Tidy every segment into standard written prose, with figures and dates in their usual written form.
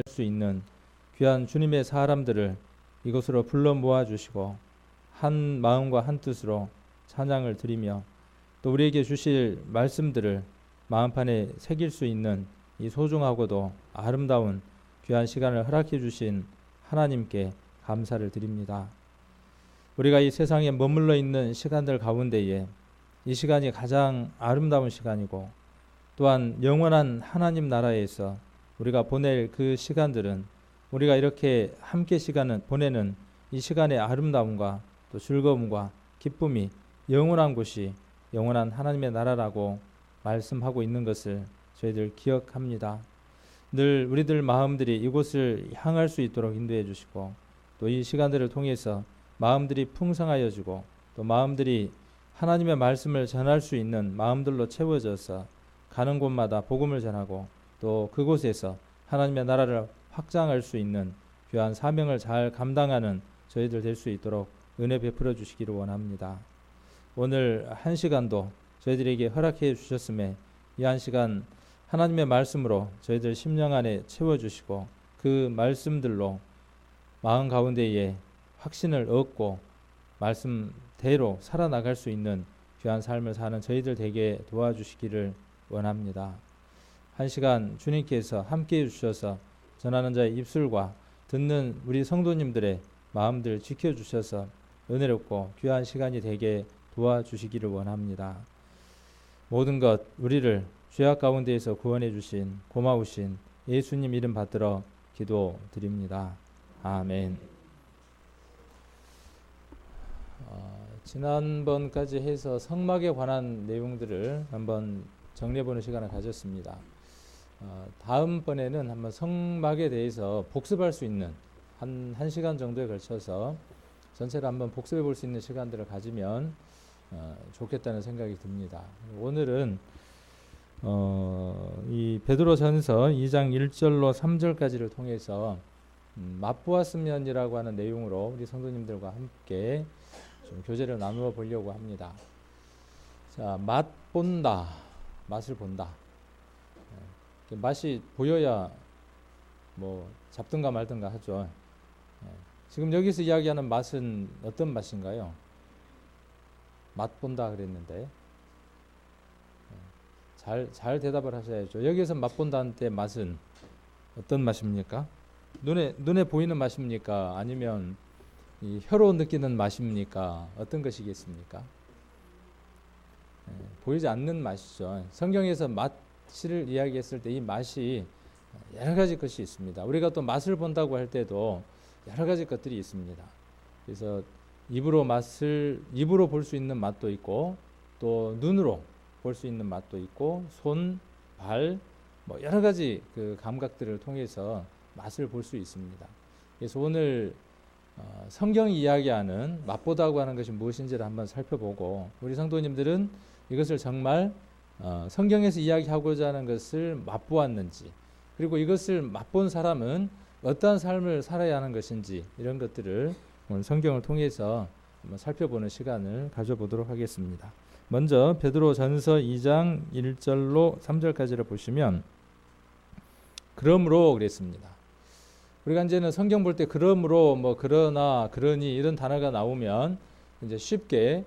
수 있는 귀한 주님의 사람들을 이곳으로 불러 모아 주시고 한 마음과 한 뜻으로 찬양을 드리며 또 우리에게 주실 말씀들을 마음판에 새길 수 있는 이 소중하고도 아름다운 귀한 시간을 허락해 주신 하나님께 감사를 드립니다. 우리가 이 세상에 머물러 있는 시간들 가운데에 이 시간이 가장 아름다운 시간이고 또한 영원한 하나님 나라에서 우리가 보낼 그 시간들은 우리가 이렇게 함께 시간을 보내는 이 시간의 아름다움과 또 즐거움과 기쁨이 영원한 곳이 영원한 하나님의 나라라고 말씀하고 있는 것을 저희들 기억합니다. 늘 우리들 마음들이 이곳을 향할 수 있도록 인도해 주시고 또 이 시간들을 통해서 마음들이 풍성하여지고 또 마음들이 하나님의 말씀을 전할 수 있는 마음들로 채워져서 가는 곳마다 복음을 전하고 또 그곳에서 하나님의 나라를 확장할 수 있는 귀한 사명을 잘 감당하는 저희들 될 수 있도록 은혜 베풀어 주시기를 원합니다. 오늘 한 시간도 저희들에게 허락해 주셨음에 이 한 시간 하나님의 말씀으로 저희들 심령 안에 채워주시고 그 말씀들로 마음 가운데에 확신을 얻고 말씀대로 살아나갈 수 있는 귀한 삶을 사는 저희들 되게 도와주시기를 원합니다. 한 시간 주님께서 함께해 주셔서 전하는 자의 입술과 듣는 우리 성도님들의 마음들 지켜주셔서 은혜롭고 귀한 시간이 되게 도와주시기를 원합니다. 모든 것 우리를 죄악 가운데에서 구원해 주신 고마우신 예수님 이름 받들어 기도드립니다. 아멘. 지난번까지 해서 성막에 관한 내용들을 한번 정리해보는 시간을 가졌습니다. 다음번에는 한번 성막에 대해서 복습할 수 있는 한 시간 정도에 걸쳐서 전체를 한번 복습해 볼 수 있는 시간들을 가지면 좋겠다는 생각이 듭니다. 오늘은 이 베드로전서 2장 1절로 3절까지를 통해서 맛보았으면이라고 하는 내용으로 우리 성도님들과 함께 좀 교제를 나누어 보려고 합니다. 자, 맛본다, 맛을 본다. 맛이 보여야 뭐 잡든가 말든가 하죠. 지금 여기서 이야기하는 맛은 어떤 맛인가요? 맛본다 그랬는데 잘 대답을 하셔야죠. 여기서 맛본다는 때 맛은 어떤 맛입니까? 눈에 보이는 맛입니까? 아니면 이 혀로 느끼는 맛입니까? 어떤 것이겠습니까? 보이지 않는 맛이죠. 성경에서 맛을 이야기했을 때 이 맛이 여러 가지 것이 있습니다. 우리가 또 맛을 본다고 할 때도 여러 가지 것들이 있습니다. 그래서 입으로 볼 수 있는 맛도 있고 또 눈으로 볼 수 있는 맛도 있고 손, 발, 뭐 여러 가지 그 감각들을 통해서 맛을 볼 수 있습니다. 그래서 오늘 성경이 이야기하는 맛보다고 하는 것이 무엇인지를 한번 살펴보고 우리 성도님들은 이것을 정말 성경에서 이야기하고자 하는 것을 맛보았는지 그리고 이것을 맛본 사람은 어떠한 삶을 살아야 하는 것인지 이런 것들을 오늘 성경을 통해서 한번 살펴보는 시간을 가져보도록 하겠습니다. 먼저 베드로전서 2장 1절로 3절까지를 보시면 그러므로 그랬습니다. 우리가 이제는 성경 볼 때 그러므로 뭐 그러나 그러니 이런 단어가 나오면 이제 쉽게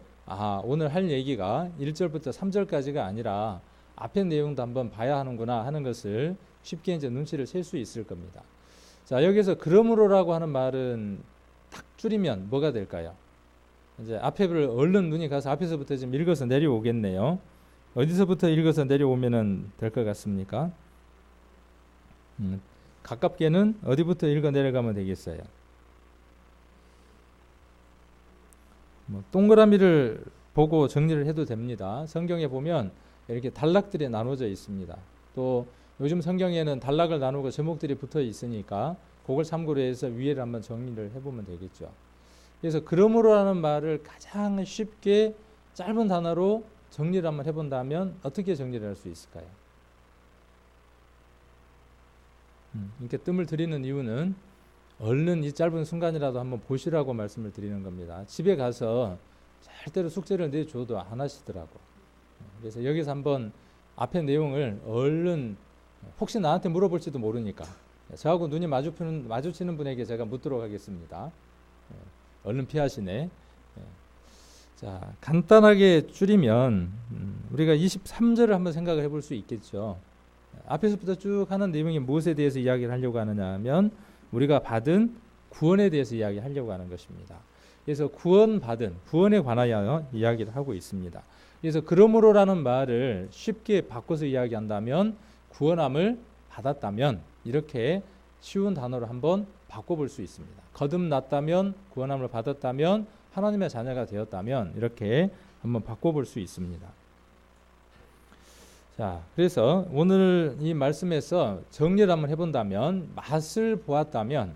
오늘 할 얘기가 1절부터 3절까지가 아니라 앞에 내용도 한번 봐야 하는구나 하는 것을 쉽게 이제 눈치를 챌 수 있을 겁니다. 자, 여기서 그러므로라고 하는 말은 딱 줄이면 뭐가 될까요? 이제 앞에를 얼른 눈이 가서 앞에서부터 좀 읽어서 내려오겠네요. 어디서부터 읽어서 내려오면은 될 것 같습니까? 가깝게는 어디부터 읽어 내려가면 되겠어요? 동그라미를 보고 정리를 해도 됩니다. 성경에 보면 이렇게 단락들이 나눠져 있습니다. 또 요즘 성경에는 단락을 나누고 제목들이 붙어 있으니까 그걸 참고로 해서 위에를 한번 정리를 해보면 되겠죠. 그래서 그러므로라는 말을 가장 쉽게 짧은 단어로 정리를 한번 해본다면 어떻게 정리를 할 수 있을까요? 이렇게 뜸을 들이는 이유는 얼른 이 짧은 순간이라도 한번 보시라고 말씀을 드리는 겁니다. 집에 가서 절대로 숙제를 내줘도 안 하시더라고. 그래서 여기서 한번 앞에 내용을 얼른 혹시 나한테 물어볼지도 모르니까 저하고 눈이 마주치는 분에게 제가 묻도록 하겠습니다. 얼른 피하시네. 자, 간단하게 줄이면 우리가 23절을 한번 생각을 해볼 수 있겠죠. 앞에서부터 쭉 하는 내용이 무엇에 대해서 이야기를 하려고 하느냐 하면 우리가 받은 구원에 대해서 이야기하려고 하는 것입니다. 그래서 구원에 관하여 이야기를 하고 있습니다. 그래서 그러므로라는 말을 쉽게 바꿔서 이야기한다면 구원함을 받았다면, 이렇게 쉬운 단어로 한번 바꿔볼 수 있습니다. 거듭났다면, 구원함을 받았다면, 하나님의 자녀가 되었다면, 이렇게 한번 바꿔볼 수 있습니다. 자, 그래서 오늘 이 말씀에서 정리를 한번 해본다면, 맛을 보았다면,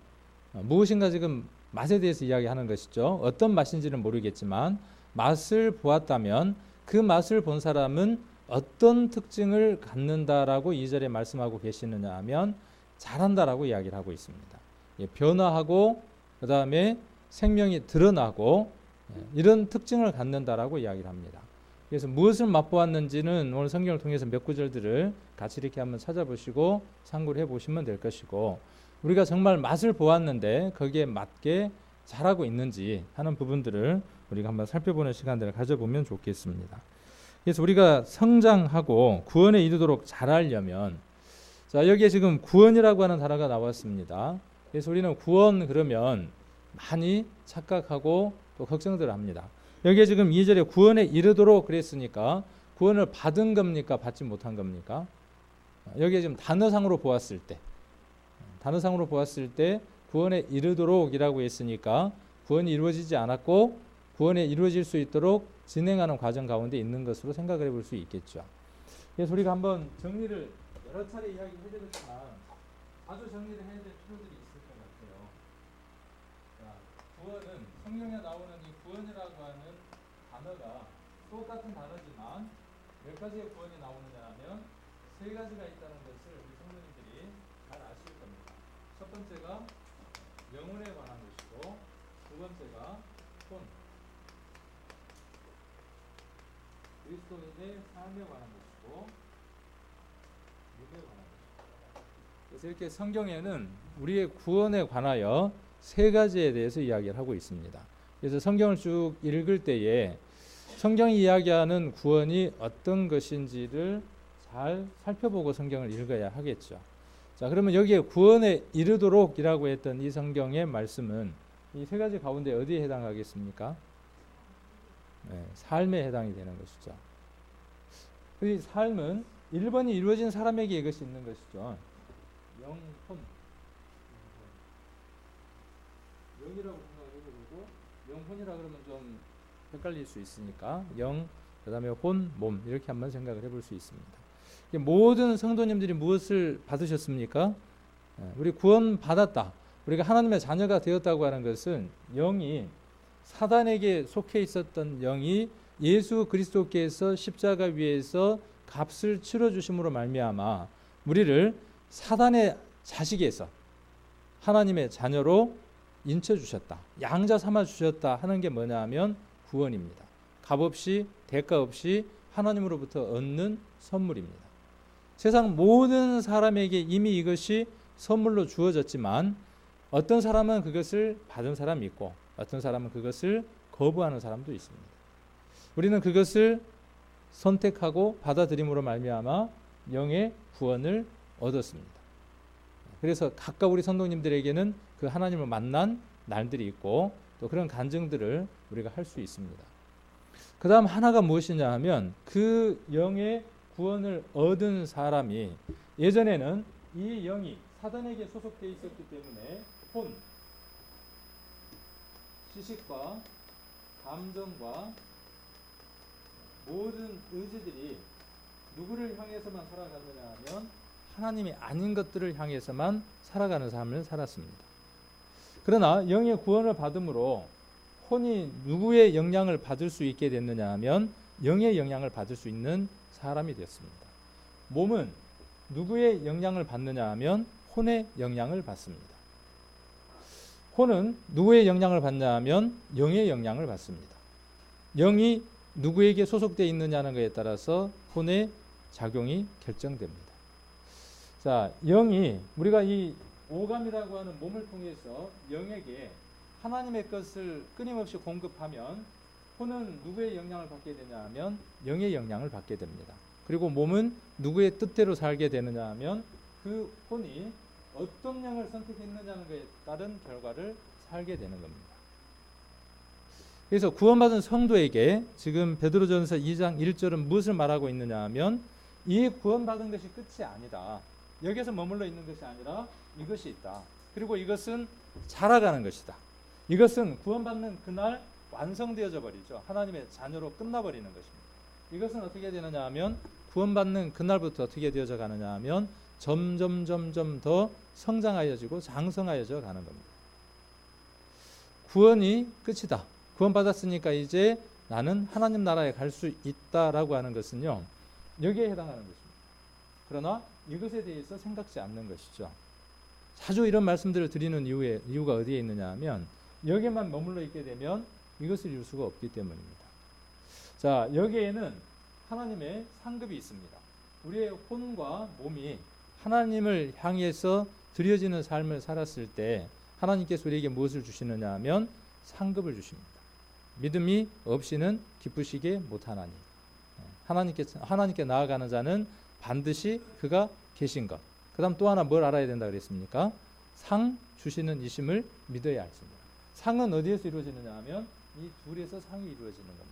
무엇인가 지금 맛에 대해서 이야기하는 것이죠. 어떤 맛인지는 모르겠지만 맛을 보았다면 그 맛을 본 사람은 어떤 특징을 갖는다라고 2절에 말씀하고 계시느냐 하면 잘한다라고 이야기를 하고 있습니다. 변화하고 그 다음에 생명이 드러나고 이런 특징을 갖는다라고 이야기를 합니다. 그래서 무엇을 맛보았는지는 오늘 성경을 통해서 몇 구절들을 같이 이렇게 한번 찾아보시고 참고를 해보시면 될 것이고, 우리가 정말 맛을 보았는데 거기에 맞게 잘하고 있는지 하는 부분들을 우리가 한번 살펴보는 시간들을 가져보면 좋겠습니다. 그래서 우리가 성장하고 구원에 이르도록 잘하려면, 자, 여기에 지금 구원이라고 하는 단어가 나왔습니다. 그래서 우리는 구원 그러면 많이 착각하고 또 걱정들을 합니다. 여기에 지금 2절에 구원에 이르도록 그랬으니까 구원을 받은 겁니까? 받지 못한 겁니까? 여기에 지금 단어상으로 보았을 때 구원에 이르도록이라고 했으니까 구원이 이루어지지 않았고 구원에 이루어질 수 있도록 진행하는 과정 가운데 있는 것으로 생각을 해볼 수 있겠죠. 그래서 우리가 한번 정리를 여러 차례 이야기를 해드렸지만 아주 정리를 해야 될 필요들이 있을 것 같아요. 자, 구원은 성경에 나오는 이 구원이라고 하는 단어가 똑같은 단어지만 몇 가지의 구원이 나오느냐 하면 세 가지가 있다는 것을 우리 성도님들이 잘 아실 겁니다. 첫 번째가 영혼에 관한 것이고, 두 번째가 혼, 그리스도인의 삶에 관한 것이고, 몸에 관한 것입니다. 그래서 이렇게 성경에는 우리의 구원에 관하여 세 가지에 대해서 이야기를 하고 있습니다. 그래서 성경을 쭉 읽을 때에 성경이 이야기하는 구원이 어떤 것인지를 잘 살펴보고 성경을 읽어야 하겠죠. 자, 그러면 여기에 구원에 이르도록이라고 했던 이 성경의 말씀은 이 세 가지 가운데 어디에 해당하겠습니까? 네, 삶에 해당이 되는 것이죠. 이 삶은 1번이 이루어진 사람에게 이것이 있는 것이죠. 영혼, 영이라고 생각을 해보고 영혼이라 그러면 좀 헷갈릴 수 있으니까 영, 그 다음에 혼, 몸, 이렇게 한번 생각을 해볼 수 있습니다. 모든 성도님들이 무엇을 받으셨습니까? 우리 구원 받았다, 우리가 하나님의 자녀가 되었다고 하는 것은 영이, 사단에게 속해 있었던 영이 예수 그리스도께서 십자가 위에서 값을 치러주심으로 말미암아 우리를 사단의 자식에서 하나님의 자녀로 인쳐주셨다, 양자 삼아주셨다 하는 게 뭐냐 하면 구원입니다. 값없이 대가 없이 하나님으로부터 얻는 선물입니다. 세상 모든 사람에게 이미 이것이 선물로 주어졌지만 어떤 사람은 그것을 받은 사람이 있고 어떤 사람은 그것을 거부하는 사람도 있습니다. 우리는 그것을 선택하고 받아들임으로 말미암아 영의 구원을 얻었습니다. 그래서 각각 우리 성도님들에게는 그 하나님을 만난 날들이 있고 또 그런 간증들을 우리가 할 수 있습니다. 그 다음 하나가 무엇이냐 하면 그 영의 구원을 얻은 사람이, 예전에는 이 영이 사단에게 소속되어 있었기 때문에 혼, 지식과 감정과 모든 의지들이 누구를 향해서만 살아가느냐 하면 하나님이 아닌 것들을 향해서만 살아가는 삶을 살았습니다. 그러나 영의 구원을 받음으로 혼이 누구의 영향을 받을 수 있게 됐느냐 하면 영의 영향을 받을 수 있는 사람이 됐습니다. 몸은 누구의 영향을 받느냐 하면 혼의 영향을 받습니다. 혼은 누구의 영향을 받냐 하면 영의 영향을 받습니다. 영이 누구에게 소속되어 있느냐는 것에 따라서 혼의 작용이 결정됩니다. 자, 영이, 우리가 이 오감이라고 하는 몸을 통해서 영에게 하나님의 것을 끊임없이 공급하면 혼은 누구의 영향을 받게 되냐 하면 영의 영향을 받게 됩니다. 그리고 몸은 누구의 뜻대로 살게 되느냐 하면 그 혼이 어떤 영을 선택했느냐는 것에 따른 결과를 살게 되는 겁니다. 그래서 구원받은 성도에게 지금 베드로전서 2장 1절은 무엇을 말하고 있느냐 하면 이 구원받은 것이 끝이 아니다. 여기서 머물러 있는 것이 아니라 이것이 있다. 그리고 이것은 자라가는 것이다. 이것은 구원받는 그날 완성되어져 버리죠. 하나님의 자녀로 끝나버리는 것입니다. 이것은 어떻게 되느냐 하면 구원받는 그날부터 어떻게 되어져 가느냐 하면 점점 더 성장하여지고 장성하여져 가는 겁니다. 구원이 끝이다. 구원받았으니까 이제 나는 하나님 나라에 갈 수 있다라고 하는 것은요, 여기에 해당하는 것입니다. 그러나 이것에 대해서 생각지 않는 것이죠. 자주 이런 말씀들을 드리는 이유가 어디에 있느냐 하면 여기에만 머물러 있게 되면 이것을 이룰 수가 없기 때문입니다. 자, 여기에는 하나님의 상급이 있습니다. 우리의 혼과 몸이 하나님을 향해서 드려지는 삶을 살았을 때 하나님께서 우리에게 무엇을 주시느냐 하면 상급을 주십니다. 믿음이 없이는 기쁘시게 못하나니. 하나님께 나아가는 자는 반드시 그가 계신 것. 그 다음 또 하나 뭘 알아야 된다 그랬습니까? 상 주시는 이심을 믿어야 했습니다. 상은 어디에서 이루어지느냐 하면 이 둘에서 상이 이루어지는 겁니다.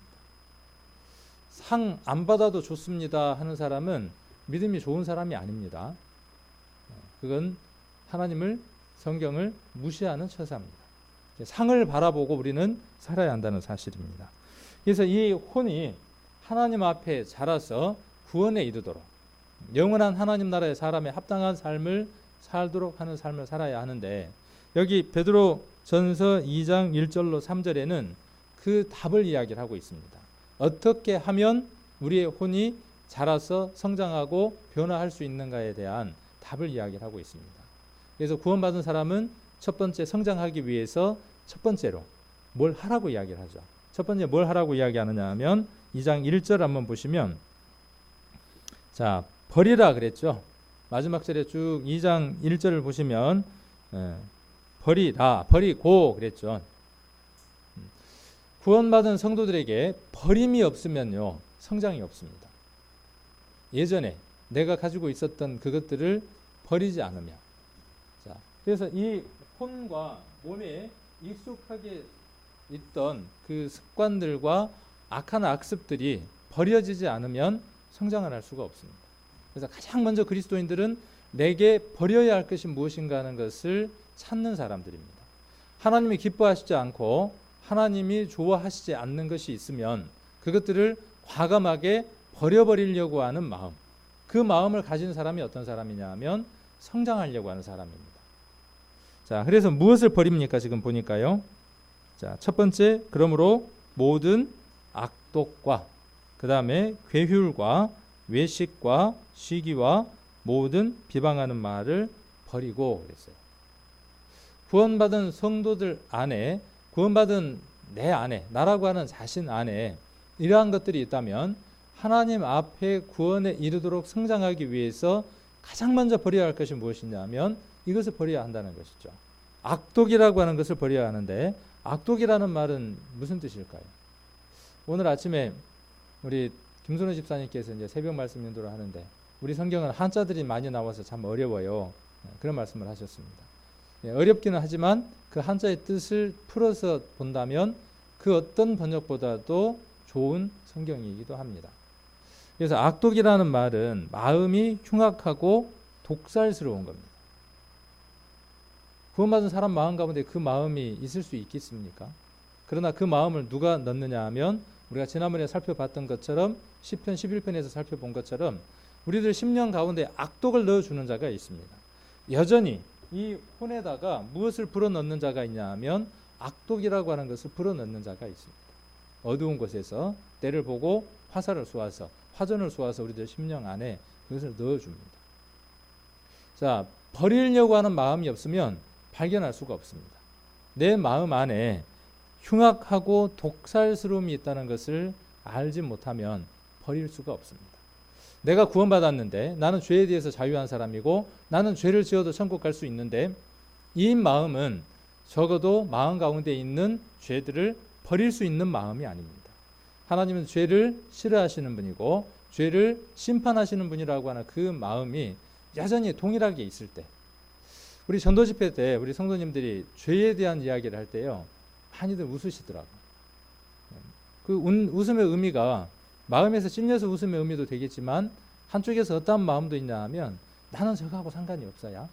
상 안 받아도 좋습니다 하는 사람은 믿음이 좋은 사람이 아닙니다. 그건 하나님을, 성경을 무시하는 처사입니다. 상을 바라보고 우리는 살아야 한다는 사실입니다. 그래서 이 혼이 하나님 앞에 자라서 구원에 이르도록 영원한 하나님 나라의 사람의 합당한 삶을 살도록 하는 삶을 살아야 하는데, 여기 베드로전서 2장 1절로 3절에는 그 답을 이야기를 하고 있습니다. 어떻게 하면 우리의 혼이 자라서 성장하고 변화할 수 있는가에 대한 답을 이야기를 하고 있습니다. 그래서 구원받은 사람은 첫 번째 성장하기 위해서 첫 번째로 뭘 하라고 이야기를 하죠. 첫 번째 뭘 하라고 이야기하느냐 하면 2장 1절 한번 보시면, 자, 버리라 그랬죠. 마지막 절에 쭉 2장 1절을 보시면 버리라, 버리고 그랬죠. 구원받은 성도들에게 버림이 없으면요, 성장이 없습니다. 예전에 내가 가지고 있었던 그것들을 버리지 않으면. 자, 그래서 이 혼과 몸에 익숙하게 있던 그 습관들과 악한 악습들이 버려지지 않으면 성장을 할 수가 없습니다. 그래서 가장 먼저 그리스도인들은 내게 버려야 할 것이 무엇인가 하는 것을 찾는 사람들입니다. 하나님이 기뻐하시지 않고 하나님이 좋아하시지 않는 것이 있으면 그것들을 과감하게 버려버리려고 하는 마음, 그 마음을 가진 사람이 어떤 사람이냐 하면 성장하려고 하는 사람입니다. 자, 그래서 무엇을 버립니까? 지금 보니까요. 자, 첫 번째, 그러므로 모든 악독과 그 다음에 괴휼과 외식과 시기와 모든 비방하는 말을 버리고 그랬어요. 구원받은 성도들 안에, 구원받은 내 안에, 나라고 하는 자신 안에 이러한 것들이 있다면 하나님 앞에 구원에 이르도록 성장하기 위해서 가장 먼저 버려야 할 것이 무엇이냐 하면 이것을 버려야 한다는 것이죠. 악독이라고 하는 것을 버려야 하는데, 악독이라는 말은 무슨 뜻일까요? 오늘 아침에 우리 김선우 집사님께서 이제 새벽 말씀 인도를 하는데, 우리 성경은 한자들이 많이 나와서 참 어려워요. 그런 말씀을 하셨습니다. 어렵기는 하지만 그 한자의 뜻을 풀어서 본다면 그 어떤 번역보다도 좋은 성경이기도 합니다. 그래서 악독이라는 말은 마음이 흉악하고 독살스러운 겁니다. 구원받은 사람 마음 가운데 그 마음이 있을 수 있겠습니까? 그러나 그 마음을 누가 넣느냐 하면 우리가 지난번에 살펴봤던 것처럼 시편 11편에서 살펴본 것처럼 우리들 심령 가운데 악독을 넣어주는 자가 있습니다. 여전히 이 혼에다가 무엇을 불어넣는 자가 있냐 하면 악독이라고 하는 것을 불어넣는 자가 있습니다. 어두운 곳에서 때를 보고 화살을 쏘아서, 화전을 쏘아서 우리들 심령 안에 그것을 넣어줍니다. 자, 버리려고 하는 마음이 없으면 발견할 수가 없습니다. 내 마음 안에 흉악하고 독살스러움이 있다는 것을 알지 못하면 버릴 수가 없습니다. 내가 구원받았는데 나는 죄에 대해서 자유한 사람이고 나는 죄를 지어도 천국 갈 수 있는데 이 마음은 적어도 마음 가운데 있는 죄들을 버릴 수 있는 마음이 아닙니다. 하나님은 죄를 싫어하시는 분이고 죄를 심판하시는 분이라고 하는 그 마음이 여전히 동일하게 있을 때, 우리 전도 집회 때 우리 성도님들이 죄에 대한 이야기를 할 때요, 많이들 웃으시더라고요. 그 웃음의 의미가 마음에서 찔려서 웃음의 의미도 되겠지만 한쪽에서 어떠한 마음도 있냐 하면 나는 저거하고 상관이 없어요.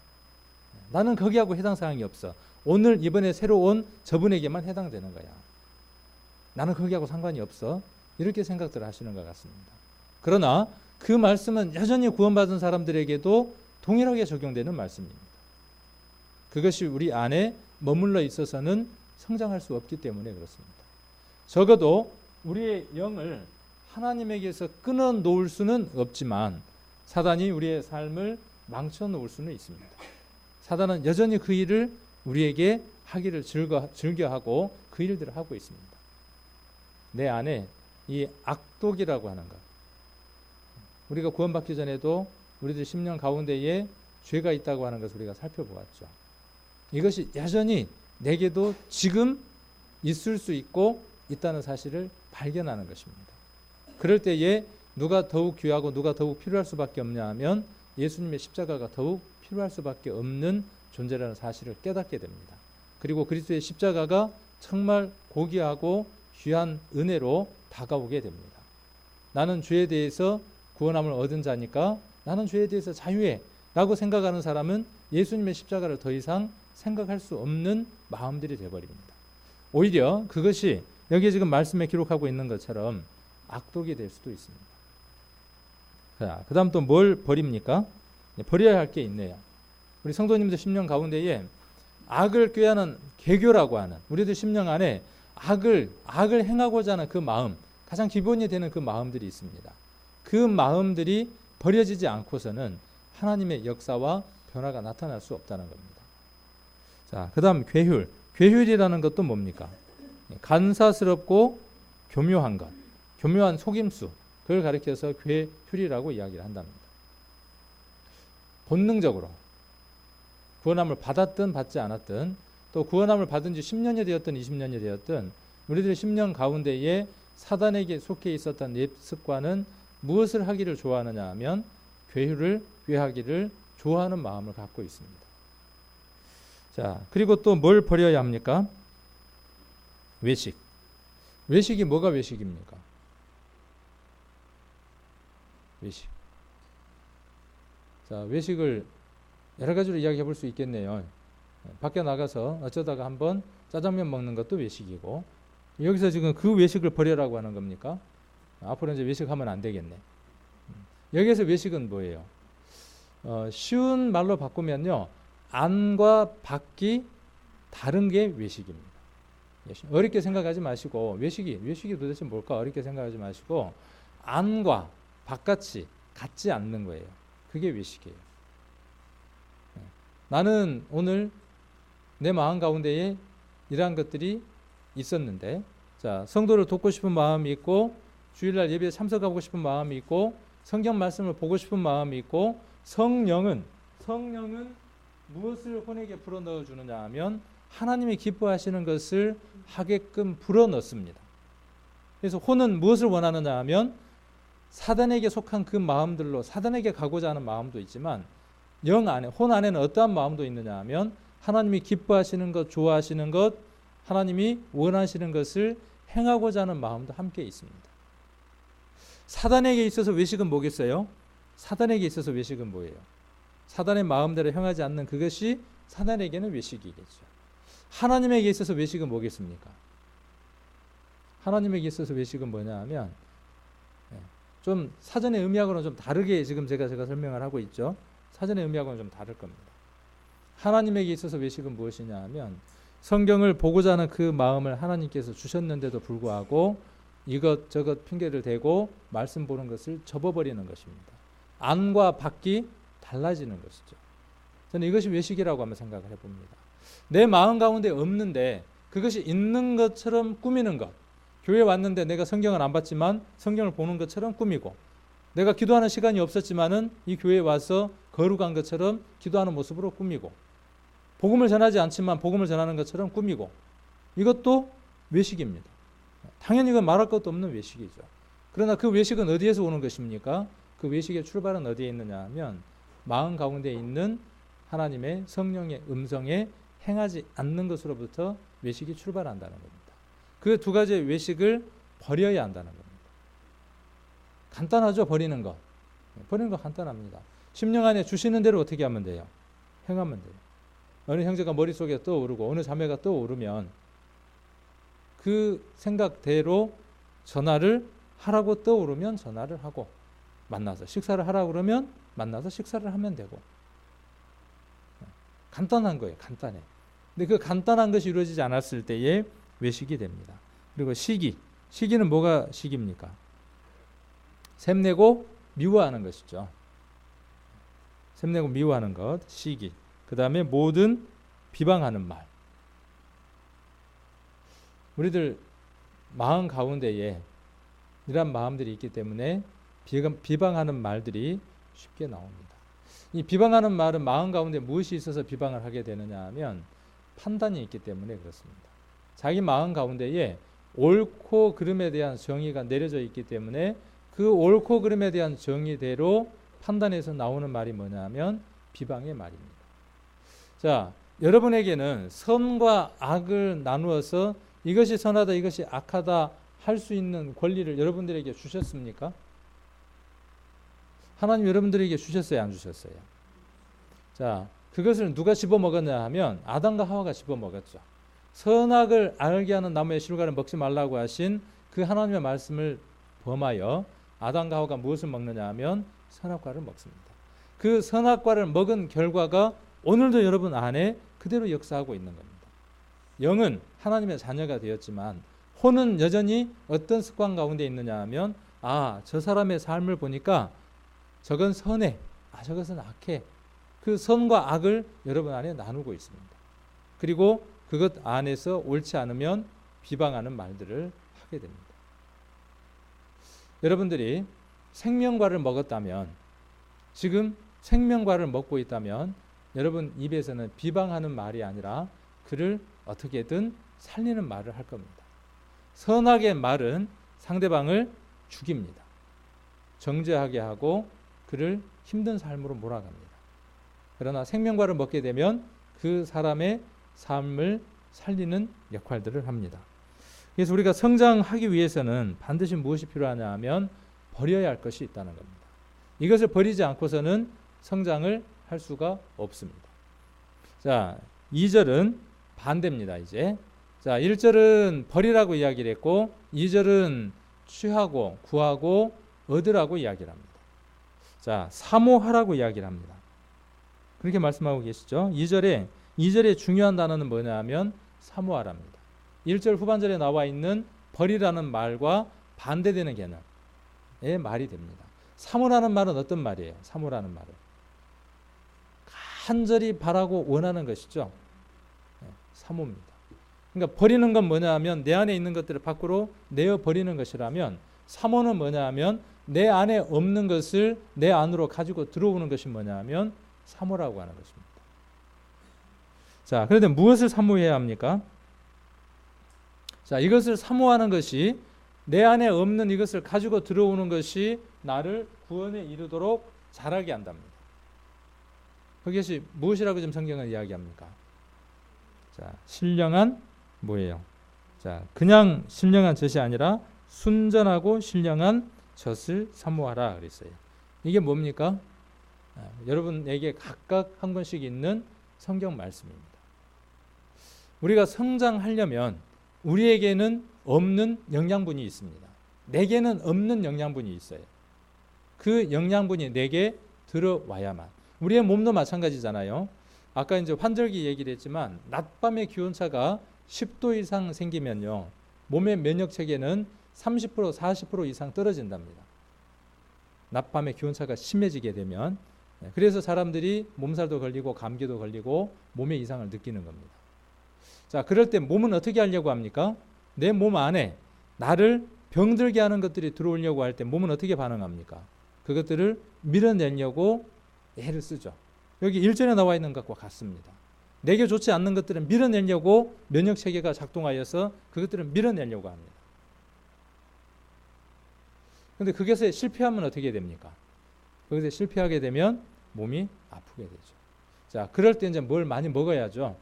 나는 거기하고 해당 사항이 없어. 오늘 이번에 새로 온 저분에게만 해당되는 거야. 나는 거기하고 상관이 없어. 이렇게 생각들을 하시는 것 같습니다. 그러나 그 말씀은 여전히 구원받은 사람들에게도 동일하게 적용되는 말씀입니다. 그것이 우리 안에 머물러 있어서는 성장할 수 없기 때문에 그렇습니다. 적어도 우리의 영을 하나님에게서 끊어 놓을 수는 없지만 사단이 우리의 삶을 망쳐 놓을 수는 있습니다. 사단은 여전히 그 일을 우리에게 하기를 즐겨하고 그 일들을 하고 있습니다. 내 안에 이 악독이라고 하는 것, 우리가 구원받기 전에도 우리들 심령 가운데에 죄가 있다고 하는 것을 우리가 살펴보았죠. 이것이 여전히 내게도 지금 있을 수 있고 있다는 사실을 발견하는 것입니다. 그럴 때에 누가 더욱 귀하고 누가 더욱 필요할 수밖에 없냐 하면 예수님의 십자가가 더욱 필요할 수밖에 없는 존재라는 사실을 깨닫게 됩니다. 그리고 그리스도의 십자가가 정말 고귀하고 귀한 은혜로 다가오게 됩니다. 나는 죄에 대해서 구원함을 얻은 자니까 나는 죄에 대해서 자유해 라고 생각하는 사람은 예수님의 십자가를 더 이상 생각할 수 없는 마음들이 되어버립니다. 오히려 그것이 여기에 지금 말씀에 기록하고 있는 것처럼 악독이 될 수도 있습니다. 자, 그 다음 또 뭘 버립니까? 버려야 할 게 있네요. 우리 성도님들 심령 가운데에 악을 꾀하는 계교라고 하는, 우리들 심령 안에 악을 행하고자 하는 그 마음, 가장 기본이 되는 그 마음들이 있습니다. 그 마음들이 버려지지 않고서는 하나님의 역사와 변화가 나타날 수 없다는 겁니다. 자, 그 다음 괴휼. 괴휼이라는 것도 뭡니까? 간사스럽고 교묘한 것, 교묘한 속임수, 그걸 가리켜서 괴휼이라고 이야기를 한답니다. 본능적으로 구원함을 받았든 받지 않았든, 또 구원함을 받은 지 10년이 되었든 20년이 되었든 우리들의 심령 가운데에 사단에게 속해 있었던 옛 습관은 무엇을 하기를 좋아하느냐 하면 괴휼을 꾀하기를 좋아하는 마음을 갖고 있습니다. 자, 그리고 또 뭘 버려야 합니까? 외식. 외식이 뭐가 외식입니까? 외식. 자, 외식을 여러 가지로 이야기해 볼 수 있겠네요. 밖에 나가서 어쩌다가 한번 짜장면 먹는 것도 외식이고, 여기서 지금 그 외식을 버려라고 하는 겁니까? 앞으로 이제 외식하면 안 되겠네. 여기에서 외식은 뭐예요? 쉬운 말로 바꾸면요, 안과 밖이 다른 게 외식입니다. 어렵게 생각하지 마시고, 외식이 도대체 뭘까 어렵게 생각하지 마시고, 안과 바깥이 같지 않는 거예요. 그게 외식이에요. 나는 오늘 내 마음 가운데에 이러한 것들이 있었는데, 자, 성도를 돕고 싶은 마음이 있고, 주일날 예배에 참석하고 싶은 마음이 있고, 성경 말씀을 보고 싶은 마음이 있고, 성령은 무엇을 혼에게 불어넣어 주느냐 하면 하나님이 기뻐하시는 것을 하게끔 불어넣습니다. 그래서 혼은 무엇을 원하느냐 하면 사단에게 속한 그 마음들로 사단에게 가고자 하는 마음도 있지만, 영 안에, 혼 안에는 어떠한 마음도 있느냐 하면 하나님이 기뻐하시는 것, 좋아하시는 것, 하나님이 원하시는 것을 행하고자 하는 마음도 함께 있습니다. 사단에게 있어서 외식은 뭐겠어요? 사단에게 있어서 외식은 뭐예요? 사단의 마음대로 행하지 않는 그것이 사단에게는 외식이겠죠. 하나님에게 있어서 외식은 뭐겠습니까? 하나님에게 있어서 외식은 뭐냐 하면, 좀 사전의 의미하고는 좀 다르게 지금 제가 설명을 하고 있죠. 사전의 의미하고는 좀 다를 겁니다. 하나님에게 있어서 외식은 무엇이냐 하면 성경을 보고자 하는 그 마음을 하나님께서 주셨는데도 불구하고 이것저것 핑계를 대고 말씀 보는 것을 접어버리는 것입니다. 안과 밖이 달라지는 것이죠. 저는 이것이 외식이라고 한번 생각을 해봅니다. 내 마음 가운데 없는데 그것이 있는 것처럼 꾸미는 것. 교회 왔는데 내가 성경을 안 봤지만 성경을 보는 것처럼 꾸미고, 내가 기도하는 시간이 없었지만은 이 교회에 와서 거룩한 것처럼 기도하는 모습으로 꾸미고, 복음을 전하지 않지만 복음을 전하는 것처럼 꾸미고, 이것도 외식입니다. 당연히 이건 말할 것도 없는 외식이죠. 그러나 그 외식은 어디에서 오는 것입니까? 그 외식의 출발은 어디에 있느냐 하면 마음 가운데 있는 하나님의 성령의 음성에 행하지 않는 것으로부터 외식이 출발한다는 겁니다. 그 두 가지의 외식을 버려야 한다는 겁니다. 간단하죠, 버리는 거. 버리는 거 간단합니다. 심령 안에 주시는 대로 어떻게 하면 돼요? 행하면 돼요. 어느 형제가 머릿속에 떠오르고 어느 자매가 떠오르면 그 생각대로 전화를 하라고 떠오르면 전화를 하고, 만나서 식사를 하라고 그러면 만나서 식사를 하면 되고, 간단한 거예요. 간단해. 근데 그 간단한 것이 이루어지지 않았을 때에 외식이 됩니다. 그리고 시기는 뭐가 시기입니까? 샘내고 미워하는 것이죠. 샘내고 미워하는 것, 시기. 그 다음에 모든 비방하는 말. 우리들 마음 가운데에 이러한 마음들이 있기 때문에 비방하는 말들이 쉽게 나옵니다. 이 비방하는 말은 마음 가운데 무엇이 있어서 비방을 하게 되느냐 하면 판단이 있기 때문에 그렇습니다. 자기 마음 가운데에 옳고 그름에 대한 정의가 내려져 있기 때문에 그 옳고 그름에 대한 정의대로 판단해서 나오는 말이 뭐냐 하면 비방의 말입니다. 자, 여러분에게는 선과 악을 나누어서 이것이 선하다, 이것이 악하다 할 수 있는 권리를 여러분들에게 주셨습니까? 하나님 여러분들에게 주셨어요, 안 주셨어요? 자, 그것을 누가 집어먹었냐 하면 아담과 하와가 집어먹었죠. 선악을 알게 하는 나무의 실과를 먹지 말라고 하신 그 하나님의 말씀을 범하여 아담과 하와가 무엇을 먹느냐 하면 선악과를 먹습니다. 그 선악과를 먹은 결과가 오늘도 여러분 안에 그대로 역사하고 있는 겁니다. 영은 하나님의 자녀가 되었지만 혼은 여전히 어떤 습관 가운데 있느냐 하면 저 사람의 삶을 보니까 저건 선해, 저것은 악해. 그 선과 악을 여러분 안에 나누고 있습니다. 그리고 그것 안에서 옳지 않으면 비방하는 말들을 하게 됩니다. 여러분들이 생명과를 먹었다면, 지금 생명과를 먹고 있다면 여러분 입에서는 비방하는 말이 아니라 그를 어떻게든 살리는 말을 할 겁니다. 선악의 말은 상대방을 죽입니다. 정죄하게 하고 그를 힘든 삶으로 몰아갑니다. 그러나 생명과를 먹게 되면 그 사람의 삶을 살리는 역할들을 합니다. 그래서 우리가 성장하기 위해서는 반드시 무엇이 필요하냐 하면 버려야 할 것이 있다는 겁니다. 이것을 버리지 않고서는 성장을 할 수가 없습니다. 자, 2절은 반대입니다. 이제 자, 1절은 버리라고 이야기를 했고 2절은 취하고 구하고 얻으라고 이야기를 합니다. 자, 사모하라고 이야기를 합니다. 그렇게 말씀하고 계시죠. 2절에 중요한 단어는 뭐냐 하면 사모하랍니다. 1절 후반절에 나와 있는 버리라는 말과 반대되는 개념의 말이 됩니다. 사모라는 말은 어떤 말이에요? 사모라는 말은 간절히 바라고 원하는 것이죠. 사모입니다. 그러니까 버리는 건 뭐냐 하면 내 안에 있는 것들을 밖으로 내어 버리는 것이라면, 사모는 뭐냐 하면 내 안에 없는 것을 내 안으로 가지고 들어오는 것이 뭐냐 하면 사모라고 하는 것입니다. 자, 그런데 무엇을 사모해야 합니까? 자, 이것을 사모하는 것이, 내 안에 없는 이것을 가지고 들어오는 것이 나를 구원에 이르도록 자라게 한답니다. 그것이 무엇이라고 지금 성경은 이야기합니까? 자, 신령한 뭐예요? 자, 그냥 신령한 젖이 아니라 순전하고 신령한 젖을 사모하라 그랬어요. 이게 뭡니까? 여러분에게 각각 한 권씩 있는 성경 말씀입니다. 우리가 성장하려면 우리에게는 없는 영양분이 있습니다. 내게는 없는 영양분이 있어요. 그 영양분이 내게 들어와야만. 우리의 몸도 마찬가지잖아요. 아까 이제 환절기 얘기를 했지만 낮밤의 기온차가 10도 이상 생기면요, 몸의 면역 체계는 30% 40% 이상 떨어진답니다. 낮밤의 기온차가 심해지게 되면. 그래서 사람들이 몸살도 걸리고 감기도 걸리고 몸의 이상을 느끼는 겁니다. 자, 그럴 때 몸은 어떻게 하려고 합니까? 내 몸 안에 나를 병들게 하는 것들이 들어오려고 할 때 몸은 어떻게 반응합니까? 그것들을 밀어내려고 애를 쓰죠. 여기 1절에 나와 있는 것과 같습니다. 내게 좋지 않는 것들은 밀어내려고 면역 체계가 작동하여서 그것들을 밀어내려고 합니다. 그런데 그것에 실패하면 어떻게 됩니까? 거기서 실패하게 되면 몸이 아프게 되죠. 자, 그럴 때 이제 뭘 많이 먹어야죠.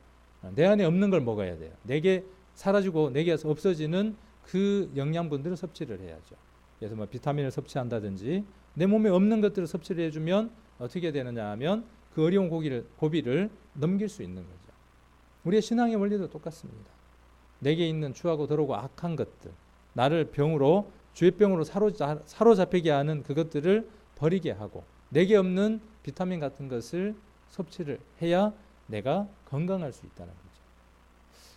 내 안에 없는 걸 먹어야 돼요. 내게 사라지고 내게서 없어지는 그 영양분들을 섭취를 해야죠. 그래서 뭐 비타민을 섭취한다든지 내 몸에 없는 것들을 섭취를 해주면 어떻게 되느냐 하면 그 어려운 고비를 넘길 수 있는 거죠. 우리의 신앙의 원리도 똑같습니다. 내게 있는 추하고 더러고 악한 것들, 나를 병으로 죄병으로 사로잡히게 하는 그것들을 버리게 하고 내게 없는 비타민 같은 것을 섭취를 해야 내가 건강할 수 있다는 거죠.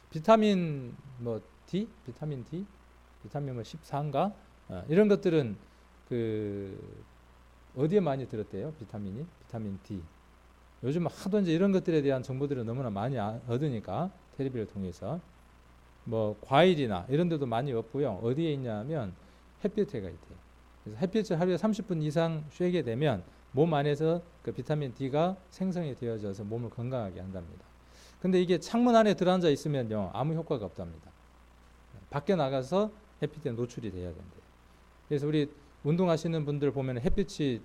비타민 뭐 D, 비타민 뭐 14인가 이런 것들은 그 어디에 많이 들었대요? 비타민 D. 요즘 하도 이제 이런 것들에 대한 정보들을 너무나 많이 얻으니까 텔레비를 통해서 뭐 과일이나 이런 데도 많이 없고요. 어디에 있냐면 햇빛에 가 있대요. 그래서 햇빛을 하루에 30분 이상 쐬게 되면 몸 안에서 그 비타민 D가 생성이 되어져서 몸을 건강하게 한답니다. 근데 이게 창문 안에 들어앉아 있으면요 아무 효과가 없답니다. 밖에 나가서 햇빛에 노출이 돼야 된대요. 그래서 우리 운동하시는 분들 보면 햇빛이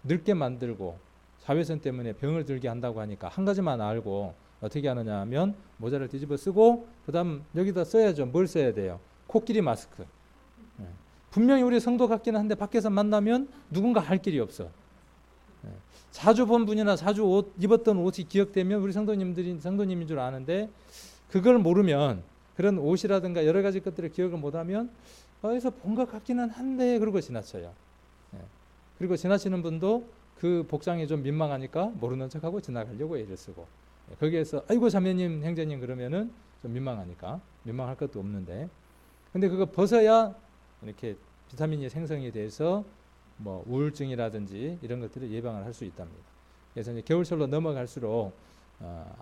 늙게 만들고 자외선 때문에 병을 들게 한다고 하니까 한 가지만 알고 어떻게 하느냐 하면 모자를 뒤집어 쓰고 그다음 여기다 써야죠. 뭘 써야 돼요? 코끼리 마스크. 분명히 우리 성도 같기는 한데 밖에서 만나면 누군가 할 길이 없어. 자주 본 분이나 자주 입었던 옷이 기억되면 우리 성도님인 줄 아는데 그걸 모르면 그런 옷이라든가 여러 가지 것들을 기억을 못하면 어디서 본 것 같기는 한데 그러고 지나쳐요. 그리고 지나치는 분도 그 복장이 좀 민망하니까 모르는 척하고 지나가려고 애를 쓰고 거기에서 아이고 자매님 형제님 그러면은 좀 민망하니까 민망할 것도 없는데 근데 그거 벗어야 이렇게 비타민이 생성이 돼서 뭐 우울증이라든지 이런 것들을 예방을 할 수 있답니다. 그래서 이제 겨울철로 넘어갈수록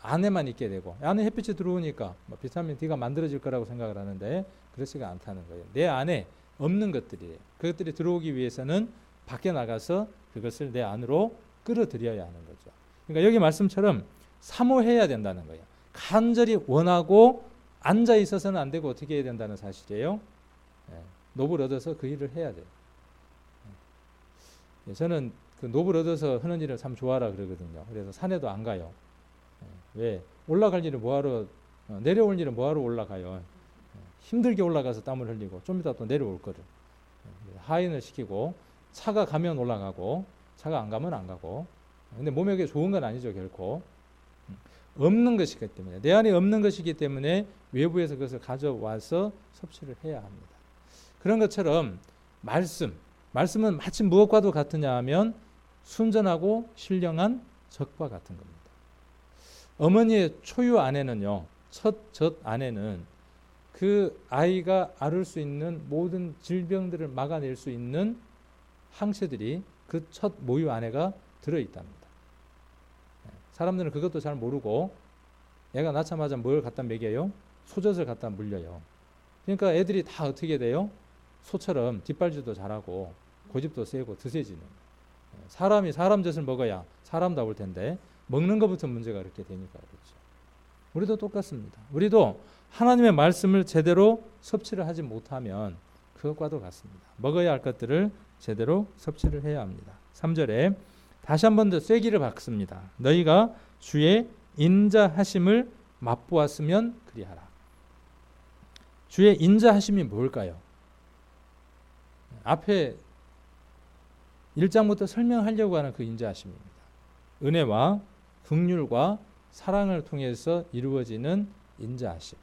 안에만 있게 되고 안에 햇빛이 들어오니까 뭐 비타민 D가 만들어질 거라고 생각을 하는데 그렇지가 않다는 거예요. 내 안에 없는 것들이에요. 그것들이 들어오기 위해서는 밖에 나가서 그것을 내 안으로 끌어들여야 하는 거죠. 그러니까 여기 말씀처럼 사모해야 된다는 거예요. 간절히 원하고 앉아 있어서는 안 되고 어떻게 해야 된다는 사실이에요. 노를 얻어서 그 일을 해야 돼요. 저는 그 노를 얻어서 하는 일을 참 좋아하라 그러거든요. 그래서 산에도 안 가요. 왜? 올라갈 일은 뭐하러 내려올 일은 뭐하러 올라가요. 힘들게 올라가서 땀을 흘리고 좀 이따 또 내려올 거를 하인을 시키고 차가 가면 올라가고 차가 안 가면 안 가고 근데 몸에게 좋은 건 아니죠 결코. 없는 것이기 때문에 내 안에 없는 것이기 때문에 외부에서 그것을 가져와서 섭취를 해야 합니다. 그런 것처럼 말씀은 마치 무엇과도 같으냐 하면 순전하고 신령한 젖과 같은 겁니다. 어머니의 초유 안에는요, 첫 안에는 그 아이가 앓을 수 있는 모든 질병들을 막아낼 수 있는 항체들이 그 첫 모유 안에가 들어있답니다. 사람들은 그것도 잘 모르고 애가 낳자마자 뭘 갖다 먹여요? 소젖을 갖다 물려요. 그러니까 애들이 다 어떻게 돼요? 소처럼 뒷발질도 잘하고 고집도 세고 드세지는. 사람이 사람 젖을 먹어야 사람다울 텐데 먹는 것부터 문제가 그렇게 되니까 그렇죠. 우리도 똑같습니다. 우리도 하나님의 말씀을 제대로 섭취를 하지 못하면 그것과도 같습니다. 먹어야 할 것들을 제대로 섭취를 해야 합니다. 3절에 다시 한 번 더 쐐기를 박습니다. 너희가 주의 인자하심을 맛보았으면 그리하라. 주의 인자하심이 뭘까요? 앞에 1장부터 설명하려고 하는 그 인자하심입니다. 은혜와 긍휼과 사랑을 통해서 이루어지는 인자하심.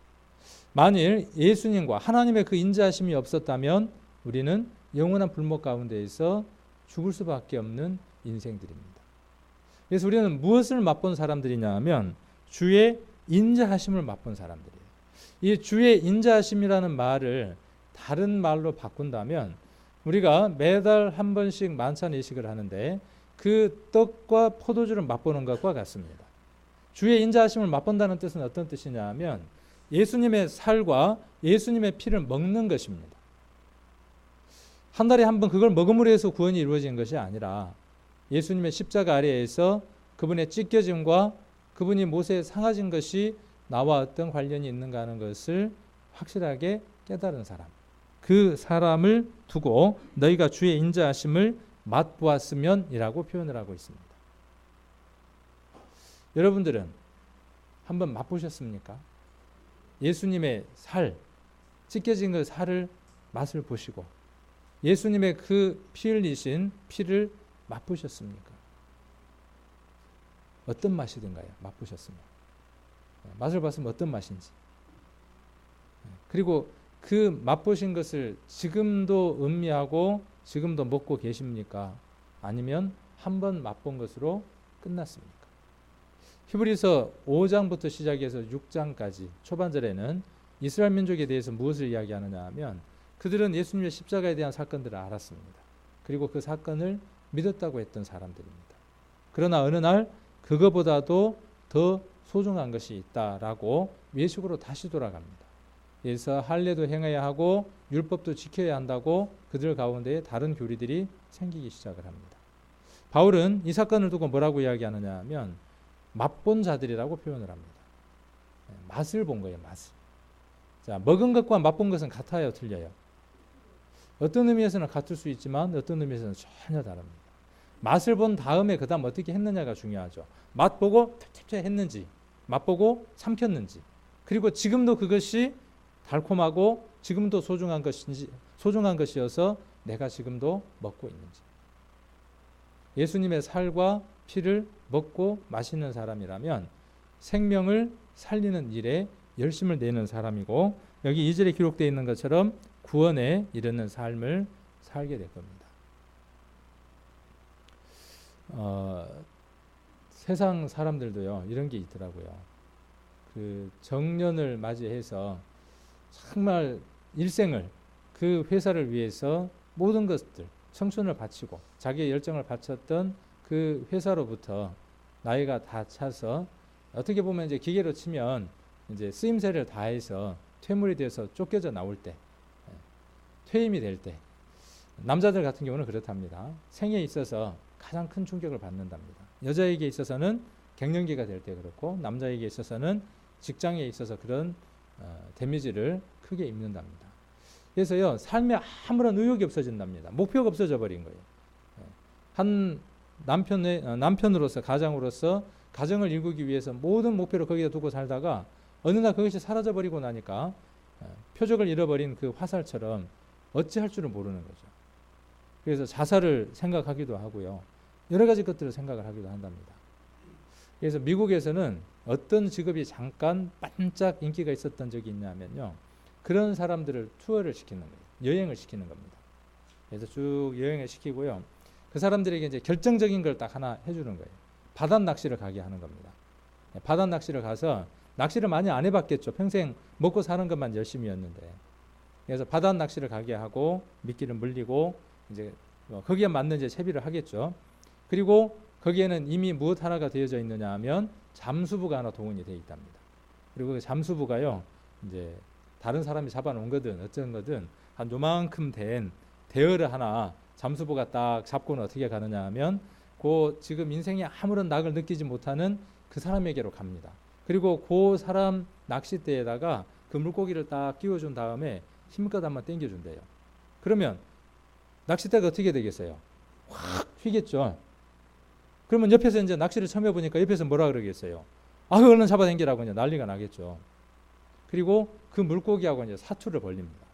만일 예수님과 하나님의 그 인자하심이 없었다면 우리는 영원한 불목 가운데에서 죽을 수밖에 없는 인생들입니다. 그래서 우리는 무엇을 맛본 사람들이냐 하면 주의 인자하심을 맛본 사람들이에요. 이 주의 인자하심이라는 말을 다른 말로 바꾼다면 우리가 매달 한 번씩 만찬 예식을 하는데 그 떡과 포도주를 맛보는 것과 같습니다. 주의 인자하심을 맛본다는 뜻은 어떤 뜻이냐 하면 예수님의 살과 예수님의 피를 먹는 것입니다. 한 달에 한 번 그걸 먹음으로 해서 구원이 이루어진 것이 아니라 예수님의 십자가 아래에서 그분의 찢겨짐과 그분이 못에 상하진 것이 나와 어떤 관련이 있는가 하는 것을 확실하게 깨달은 사람, 그 사람을 두고 너희가 주의 인자하심을 맛보았으면 이라고 표현을 하고 있습니다. 여러분들은 한번 맛보셨습니까? 예수님의 살, 찢겨진 그 살을 맛을 보시고 예수님의 그 피 흘리신 피를 맛보셨습니까? 어떤 맛이든가요? 맛보셨으면. 맛을 봤으면 어떤 맛인지. 그리고 그 맛보신 것을 지금도 음미하고 지금도 먹고 계십니까? 아니면 한번 맛본 것으로 끝났습니까? 히브리서 5장부터 시작해서 6장까지 초반절에는 이스라엘 민족에 대해서 무엇을 이야기하느냐 하면 그들은 예수님의 십자가에 대한 사건들을 알았습니다. 그리고 그 사건을 믿었다고 했던 사람들입니다. 그러나 어느 날 그거보다도 더 소중한 것이 있다라고 외식으로 다시 돌아갑니다. 그래서 할례도 행해야 하고 율법도 지켜야 한다고 그들 가운데 다른 교리들이 생기기 시작을 합니다. 바울은 이 사건을 두고 뭐라고 이야기하느냐 하면 맛본 자들이라고 표현을 합니다. 맛을 본 거예요. 맛을. 자, 먹은 것과 맛본 것은 같아요, 틀려요? 어떤 의미에서는 같을 수 있지만 어떤 의미에서는 전혀 다릅니다. 맛을 본 다음에 그 다음 어떻게 했느냐가 중요하죠. 맛보고 탭탭탭 했는지, 맛보고 삼켰는지, 그리고 지금도 그것이 달콤하고 지금도 소중한 것이어서 내가 지금도 먹고 있는지. 예수님의 살과 피를 먹고 마시는 사람이라면 생명을 살리는 일에 열심을 내는 사람이고, 여기 2절에 기록되어 있는 것처럼 구원에 이르는 삶을 살게 될 겁니다. 세상 사람들도요, 이런 게 있더라고요. 그 정년을 맞이해서 정말 일생을 그 회사를 위해서 모든 것들, 청춘을 바치고 자기의 열정을 바쳤던 그 회사로부터 나이가 다 차서 어떻게 보면 이제 기계로 치면 이제 쓰임새를 다해서 퇴물이 돼서 쫓겨져 나올 때, 퇴임이 될 때, 남자들 같은 경우는 그렇답니다. 생에 있어서 가장 큰 충격을 받는답니다. 여자에게 있어서는 갱년기가 될 때 그렇고, 남자에게 있어서는 직장에 있어서 그런 데미지를 크게 입는답니다. 그래서요, 삶에 아무런 의욕이 없어진답니다. 목표가 없어져 버린 거예요. 한 남편으로서, 가장으로서 가정을 이루기 위해서 모든 목표를 거기에 두고 살다가 어느 날 그것이 사라져 버리고 나니까 표적을 잃어버린 그 화살처럼 어찌할 줄을 모르는 거죠. 그래서 자살을 생각하기도 하고요, 여러 가지 것들을 생각을 하기도 한답니다. 그래서 미국에서는 어떤 직업이 잠깐 반짝 인기가 있었던 적이 있냐면요, 그런 사람들을 투어를 시키는 거예요. 여행을 시키는 겁니다. 그래서 쭉 여행을 시키고요, 그 사람들에게 이제 결정적인 걸 딱 하나 해주는 거예요. 바다 낚시를 가게 하는 겁니다. 바다 낚시를 가서, 낚시를 많이 안 해봤겠죠. 평생 먹고 사는 것만 열심히였는데. 그래서 바다 낚시를 가게 하고 미끼를 물리고 이제 거기에 맞는 이제 채비를 하겠죠. 그리고 거기에는 이미 무엇 하나가 되어져 있느냐 하면 잠수부가 하나 동원이 되어 있답니다. 그리고 그 잠수부가요, 이제 다른 사람이 잡아놓은 거든 어쩐 거든 한 요만큼 된 대어를 하나 잠수부가 딱 잡고는 어떻게 가느냐 하면 그 지금 인생에 아무런 낙을 느끼지 못하는 그 사람에게로 갑니다. 그리고 그 사람 낚싯대에다가 그 물고기를 딱 끼워준 다음에 힘껏 한번 당겨준대요. 그러면 낚싯대가 어떻게 되겠어요? 확 휘겠죠. 그러면 옆에서 이제 낚시를 처음 해보니까 옆에서 뭐라 그러겠어요? 아, 얼른 잡아당기라고 이제 난리가 나겠죠. 그리고 그 물고기하고 이제 사투를 벌립니다.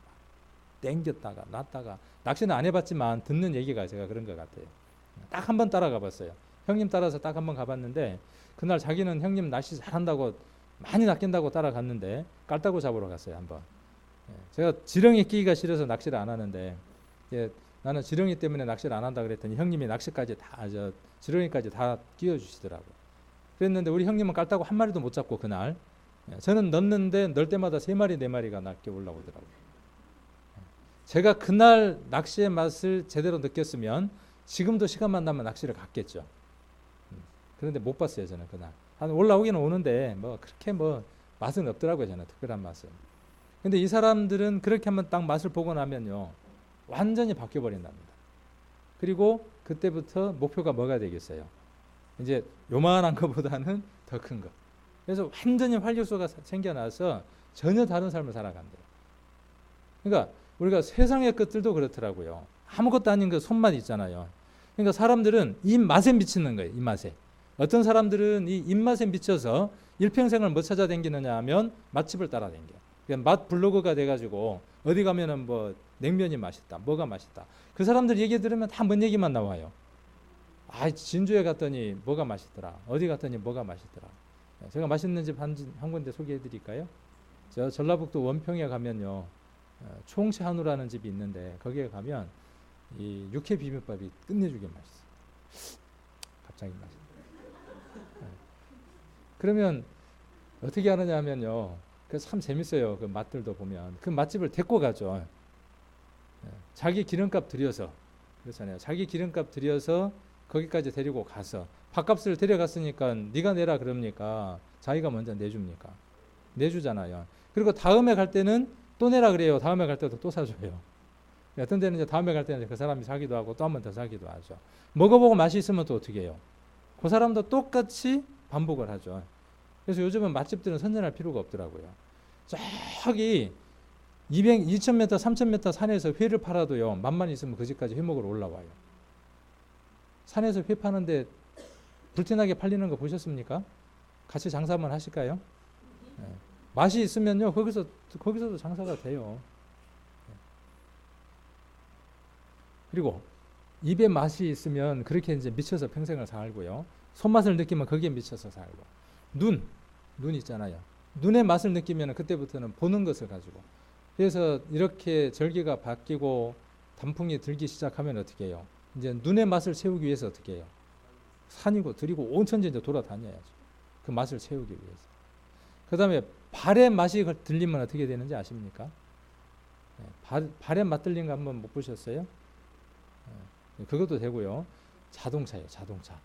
당겼다가 놨다가. 낚시는 안 해봤지만 듣는 얘기가 제가 그런 것 같아요. 딱 한 번 따라가 봤어요. 형님 따라서 딱 한 번 가봤는데 그날 자기는 형님 낚시 잘한다고 많이 낚인다고 따라갔는데 깔따구 잡으러 갔어요, 한번. 제가 지렁이 끼기가 싫어서 낚시를 안 하는데 나는 지렁이 때문에 낚시를 안 한다 그랬더니 형님이 낚시까지 다 지렁이까지 다 끼워주시더라고요. 그랬는데 우리 형님은 깔따구 한 마리도 못 잡고 그날, 저는 넣는데 넣을 때마다 3마리 4마리가 낚여 올라오더라고요. 제가 그날 낚시의 맛을 제대로 느꼈으면 지금도 시간만 나면 낚시를 갔겠죠. 그런데 못 봤어요, 저는 그날. 한 올라오기는 오는데 뭐 그렇게 뭐 맛은 없더라고요, 저는 특별한 맛은. 근데 이 사람들은 그렇게 한번 딱 맛을 보고 나면요, 완전히 바뀌어 버린답니다. 그리고 그때부터 목표가 뭐가 되겠어요? 이제 요만한 것보다는 더 큰 거. 그래서 완전히 활력소가 생겨나서 전혀 다른 삶을 살아간대요. 그러니까 우리가 세상의 것들도 그렇더라고요. 아무것도 아닌 그 손맛 있잖아요. 그러니까 사람들은 입맛에 미치는 거예요. 입맛에. 어떤 사람들은 이 입맛에 미쳐서 일평생을 뭐 찾아다니느냐 하면 맛집을 따라다녀요. 그냥 맛 블로그가 돼가지고 어디 가면은 뭐 냉면이 맛있다, 뭐가 맛있다. 그 사람들 얘기 들으면 다 뭔 얘기만 나와요. 아, 진주에 갔더니 뭐가 맛있더라. 어디 갔더니 뭐가 맛있더라. 제가 맛있는 집 한 군데 소개해 드릴까요? 저 전라북도 원평에 가면요. 총채한우라는 집이 있는데 거기에 가면 이 육회 비빔밥이 끝내주게 맛있어요. 갑자기 맛있어요. 그러면 어떻게 하느냐 하면요. 그 참 재밌어요. 그 맛들도 보면 그 맛집을 데리고 가죠. 자기 기름값 들여서 그렇잖아요. 자기 기름값 들여서 거기까지 데리고 가서 밥값을 데려갔으니까 네가 내라 그럽니까? 자기가 먼저 내줍니까? 내주잖아요. 그리고 다음에 갈 때는 또 내라 그래요. 다음에 갈 때도 또 사줘요. 어떤 데는 이제 다음에 갈 때는 그 사람이 사기도 하고 또 한 번 더 사기도 하죠. 먹어보고 맛이 있으면 또 어떻게 해요? 그 사람도 똑같이 반복을 하죠. 그래서 요즘은 맛집들은 선전할 필요가 없더라고요. 저기 2000m, 3000m 산에서 회를 팔아도요. 맛만 있으면 그 집까지 회 먹으러 올라와요. 산에서 회 파는데 불티나게 팔리는 거 보셨습니까? 같이 장사 한번 하실까요? 네. 맛이 있으면요. 거기서도 장사가 돼요. 그리고 입에 맛이 있으면 그렇게 이제 미쳐서 평생을 살고요. 손맛을 느끼면 거기에 미쳐서 살고. 눈 있잖아요. 눈의 맛을 느끼면 그때부터는 보는 것을 가지고. 그래서 이렇게 절기가 바뀌고 단풍이 들기 시작하면 어떻게 해요? 이제 눈의 맛을 채우기 위해서 어떻게 해요? 산이고 들이고 온 천지 이제 돌아다녀야죠. 그 맛을 채우기 위해서. 그 다음에 발의 맛이 들리면 어떻게 되는지 아십니까? 발의 맛 들린 거 한번 못 보셨어요? 그것도 되고요. 자동차예요. 자동차.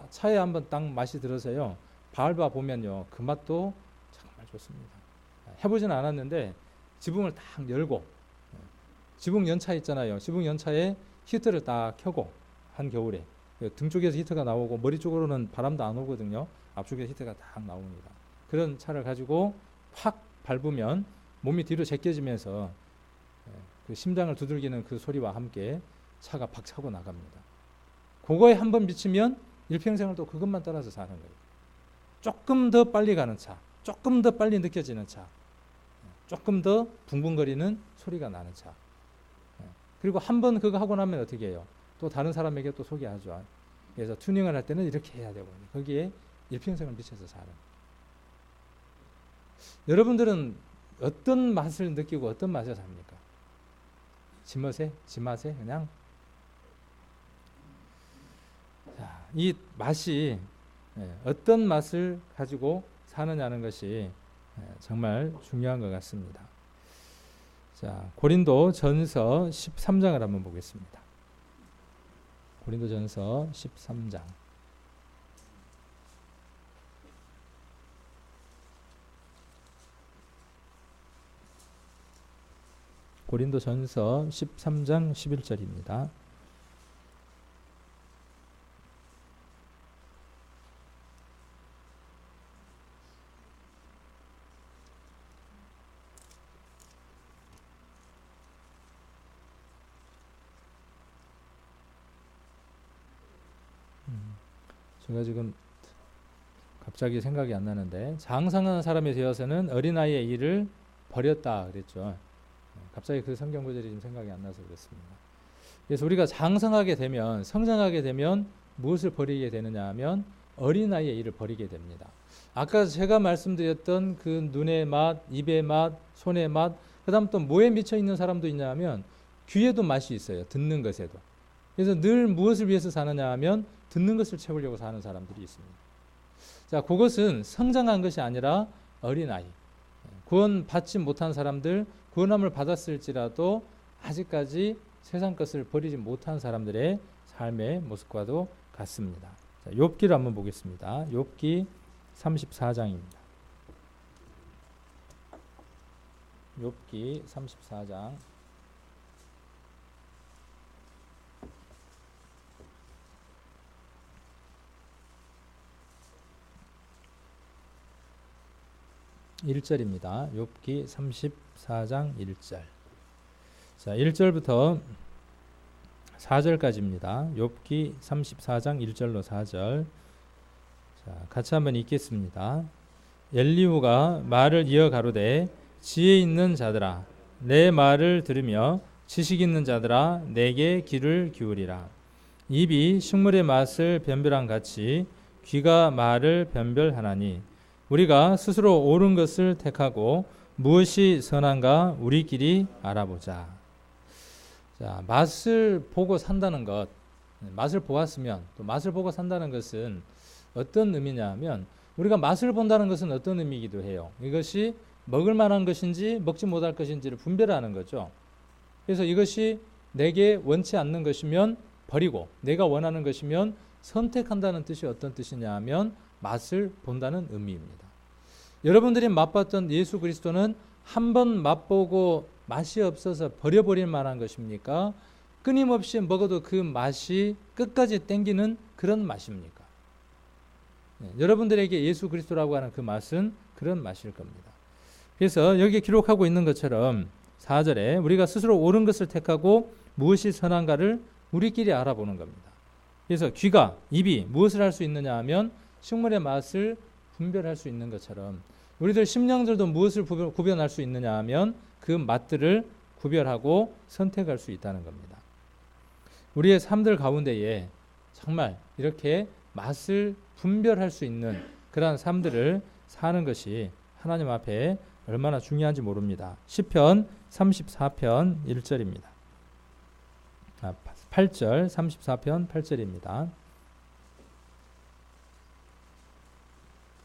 차에 한번 딱 맛이 들어서요. 밟아 보면요. 그 맛도 정말 좋습니다. 해보지는 않았는데 지붕을 딱 열고 지붕 연차 있잖아요. 지붕 연차에 히터를 딱 켜고 한겨울에 등 쪽에서 히터가 나오고 머리 쪽으로는 바람도 안 오거든요. 앞쪽에 히터가 딱 나옵니다. 그런 차를 가지고 확 밟으면 몸이 뒤로 제껴지면서 그 심장을 두들기는 그 소리와 함께 차가 박차고 나갑니다. 그거에 한번 미치면 일평생을 또 그것만 따라서 사는 거예요. 조금 더 빨리 가는 차, 조금 더 빨리 느껴지는 차, 조금 더 붕붕거리는 소리가 나는 차. 그리고 한번 그거 하고 나면 어떻게 해요? 또 다른 사람에게 또 소개하죠. 그래서 튜닝을 할 때는 이렇게 해야 되고 거기에 일평생을 미쳐서 사는. 여러분들은 어떤 맛을 느끼고 어떤 맛을 삽니까? 지맛에 그냥. 자, 이 맛이 어떤 맛을 가지고 사느냐는 것이 정말 중요한 것 같습니다. 자, 고린도 전서 13장을 한번 보겠습니다. 고린도 전서 13장. 고린도 전서 13장 11절입니다. 제가 지금 갑자기 생각이 안 나는데 장성한 사람이 되어서는 어린아이의 일을 버렸다 그랬죠. 갑자기 그 성경 구절이 지금 생각이 안 나서 그렇습니다. 그래서 우리가 장성하게 되면 성장하게 되면 무엇을 버리게 되느냐 하면 어린아이의 일을 버리게 됩니다. 아까 제가 말씀드렸던 그 눈의 맛, 입의 맛, 손의 맛, 그 다음 또 뭐에 미쳐 있는 사람도 있냐 하면 귀에도 맛이 있어요. 듣는 것에도. 그래서 늘 무엇을 위해서 사느냐 하면 듣는 것을 채우려고 사는 사람들이 있습니다. 자, 그것은 성장한 것이 아니라 어린아이. 구원 받지 못한 사람들, 구원함을 받았을지라도 아직까지 세상 것을 버리지 못한 사람들의 삶의 모습과도 같습니다. 자, 욥기를 한번 보겠습니다. 욥기 34장입니다. 욥기 34장. 1절입니다. 욥기 34장 1절. 자, 1절부터 4절까지입니다. 욥기 34장 1절로 4절. 자, 같이 한번 읽겠습니다. 엘리후가 말을 이어 가로되 지혜 있는 자들아 내 말을 들으며 지식 있는 자들아 내게 귀를 기울이라. 입이 식물의 맛을 변별한 같이 귀가 말을 변별하나니 우리가 스스로 옳은 것을 택하고 무엇이 선한가 우리끼리 알아보자. 자, 맛을 보고 산다는 것, 맛을 보았으면 또 맛을 보고 산다는 것은 어떤 의미냐 하면 우리가 맛을 본다는 것은 어떤 의미이기도 해요. 이것이 먹을 만한 것인지 먹지 못할 것인지를 분별하는 거죠. 그래서 이것이 내게 원치 않는 것이면 버리고 내가 원하는 것이면 선택한다는 뜻이 어떤 뜻이냐 하면 맛을 본다는 의미입니다. 여러분들이 맛봤던 예수 그리스도는 한 번 맛보고 맛이 없어서 버려버릴 만한 것입니까? 끊임없이 먹어도 그 맛이 끝까지 땡기는 그런 맛입니까? 여러분들에게 예수 그리스도라고 하는 그 맛은 그런 맛일 겁니다. 그래서 여기에 기록하고 있는 것처럼 4절에 우리가 스스로 옳은 것을 택하고 무엇이 선한가를 우리끼리 알아보는 겁니다. 그래서 귀가, 입이 무엇을 할 수 있느냐 하면 식물의 맛을 분별할 수 있는 것처럼 우리들 심령들도 무엇을 구별할 수 있느냐 하면 그 맛들을 구별하고 선택할 수 있다는 겁니다. 우리의 삶들 가운데에 정말 이렇게 맛을 분별할 수 있는 그러한 삶들을 사는 것이 하나님 앞에 얼마나 중요한지 모릅니다. 시편 34편 1절입니다. 8절 34편 8절입니다.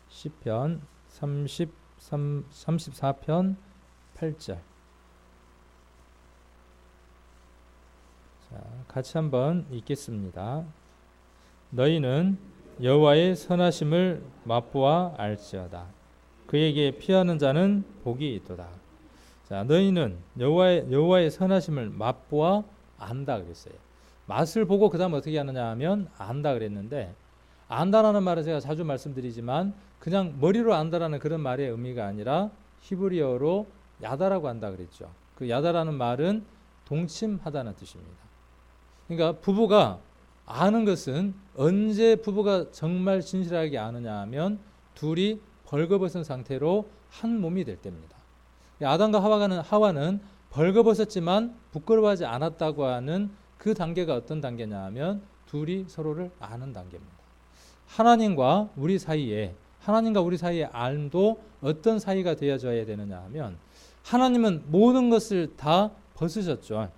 시편 34편 8절. 자, 같이 한번 읽겠습니다. 너희는 여호와의 선하심을 맛보아 알지어다. 그에게 피하는 자는 복이 있도다. 자, 너희는 여호와의 선하심을 맛보아 안다 그랬어요. 맛을 보고 그다음 어떻게 하느냐 하면 안다 그랬는데 안다라는 말은 제가 자주 말씀드리지만 그냥 머리로 안다라는 그런 말의 의미가 아니라 히브리어로 야다라고 한다 그랬죠. 그 야다라는 말은 동침하다는 뜻입니다. 그러니까 부부가 아는 것은 언제 부부가 정말 진실하게 아느냐 하면 둘이 벌거벗은 상태로 한 몸이 될 때입니다. 아담과 하와는 벌거벗었지만 부끄러워하지 않았다고 하는 그 단계가 어떤 단계냐 하면 둘이 서로를 아는 단계입니다. 하나님과 우리 사이에 알도 어떤 사이가 되어져야 되느냐 하면 하나님은 모든 것을 다 벗으셨죠.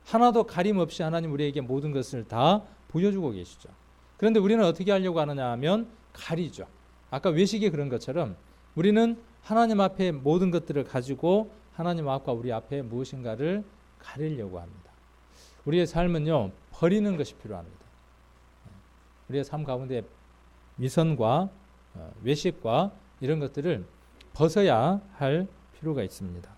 하나도 가림 없이 하나님 우리에게 모든 것을 다 보여주고 계시죠. 그런데 우리는 어떻게 하려고 하느냐 하면 가리죠. 아까 외식이 그런 것처럼 우리는 하나님 앞에 모든 것들을 가지고 하나님 앞과 우리 앞에 무엇인가를 가리려고 합니다. 우리의 삶은요, 버리는 것이 필요합니다. 우리의 삶 가운데 미선과 외식과 이런 것들을 벗어야 할 필요가 있습니다.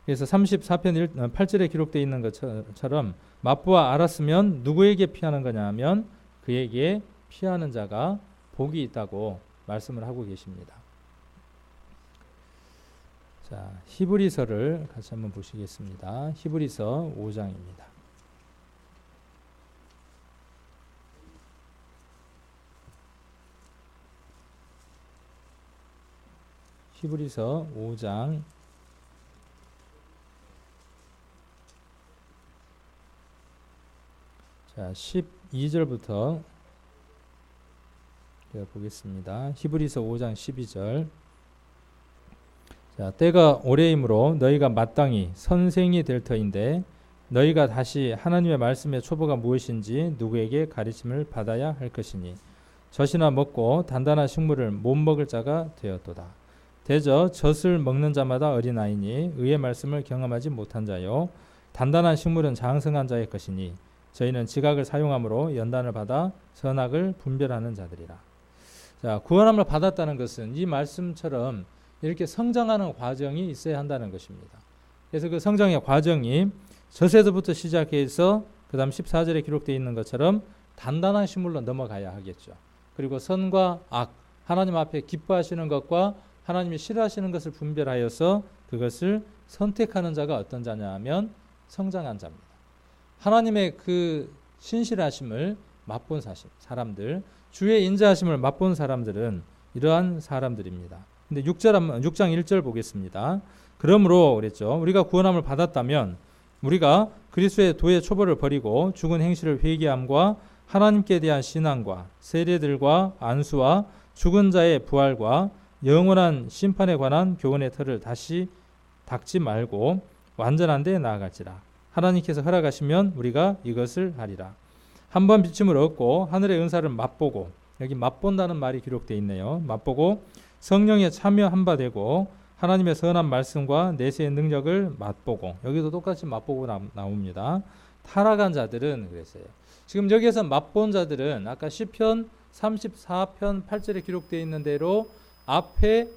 그래서 34편 8절에 기록되어 있는 것처럼 맛보아 알았으면 누구에게 피하는 거냐 하면 그에게 피하는 자가 복이 있다고 말씀을 하고 계십니다. 자, 히브리서를 같이 한번 보시겠습니다. 히브리서 5장입니다. 히브리서 5장 12절부터 보겠습니다. 히브리서 5장 12절. 자, 때가 오래이므로 너희가 마땅히 선생이 될 터인데 너희가 다시 하나님의 말씀의 초보가 무엇인지 누구에게 가르침을 받아야 할 것이니 젖이나 먹고 단단한 식물을 못 먹을 자가 되었도다. 대저 젖을 먹는 자마다 어린아이니 의의 말씀을 경험하지 못한 자요 단단한 식물은 장성한 자의 것이니 저희는 지각을 사용함으로 연단을 받아 선악을 분별하는 자들이라. 자, 구원함을 받았다는 것은 이 말씀처럼 이렇게 성장하는 과정이 있어야 한다는 것입니다. 그래서 그 성장의 과정이 젖에서부터 시작해서 그 다음 14절에 기록되어 있는 것처럼 단단한 식물로 넘어가야 하겠죠. 그리고 선과 악, 하나님 앞에 기뻐하시는 것과 하나님이 싫어하시는 것을 분별하여서 그것을 선택하는 자가 어떤 자냐 하면 성장한 자입니다. 하나님의 그 신실하심을 맛본 사람들, 주의 인자하심을 맛본 사람들은 이러한 사람들입니다. 근데 6장 1절 보겠습니다. 그러므로 그랬죠. 우리가 구원함을 받았다면 우리가 그리스도의 도의 초벌을 버리고 죽은 행실을 회개함과 하나님께 대한 신앙과 세례들과 안수와 죽은 자의 부활과 영원한 심판에 관한 교훈의 틀을 다시 닦지 말고 완전한 데에 나아갈지라. 하나님께서 허락하시면 우리가 이것을 하리라. 한번 비침을 얻고 하늘의 은사를 맛보고, 여기 맛본다는 말이 기록되어 있네요. 맛보고 성령에 참여한 바 되고 하나님의 선한 말씀과 내세의 능력을 맛보고, 여기도 똑같이 맛보고 나옵니다. 타락한 자들은 그랬어요. 지금 여기에서 맛본 자들은 아까 시편 34편 8절에 기록되어 있는 대로 앞에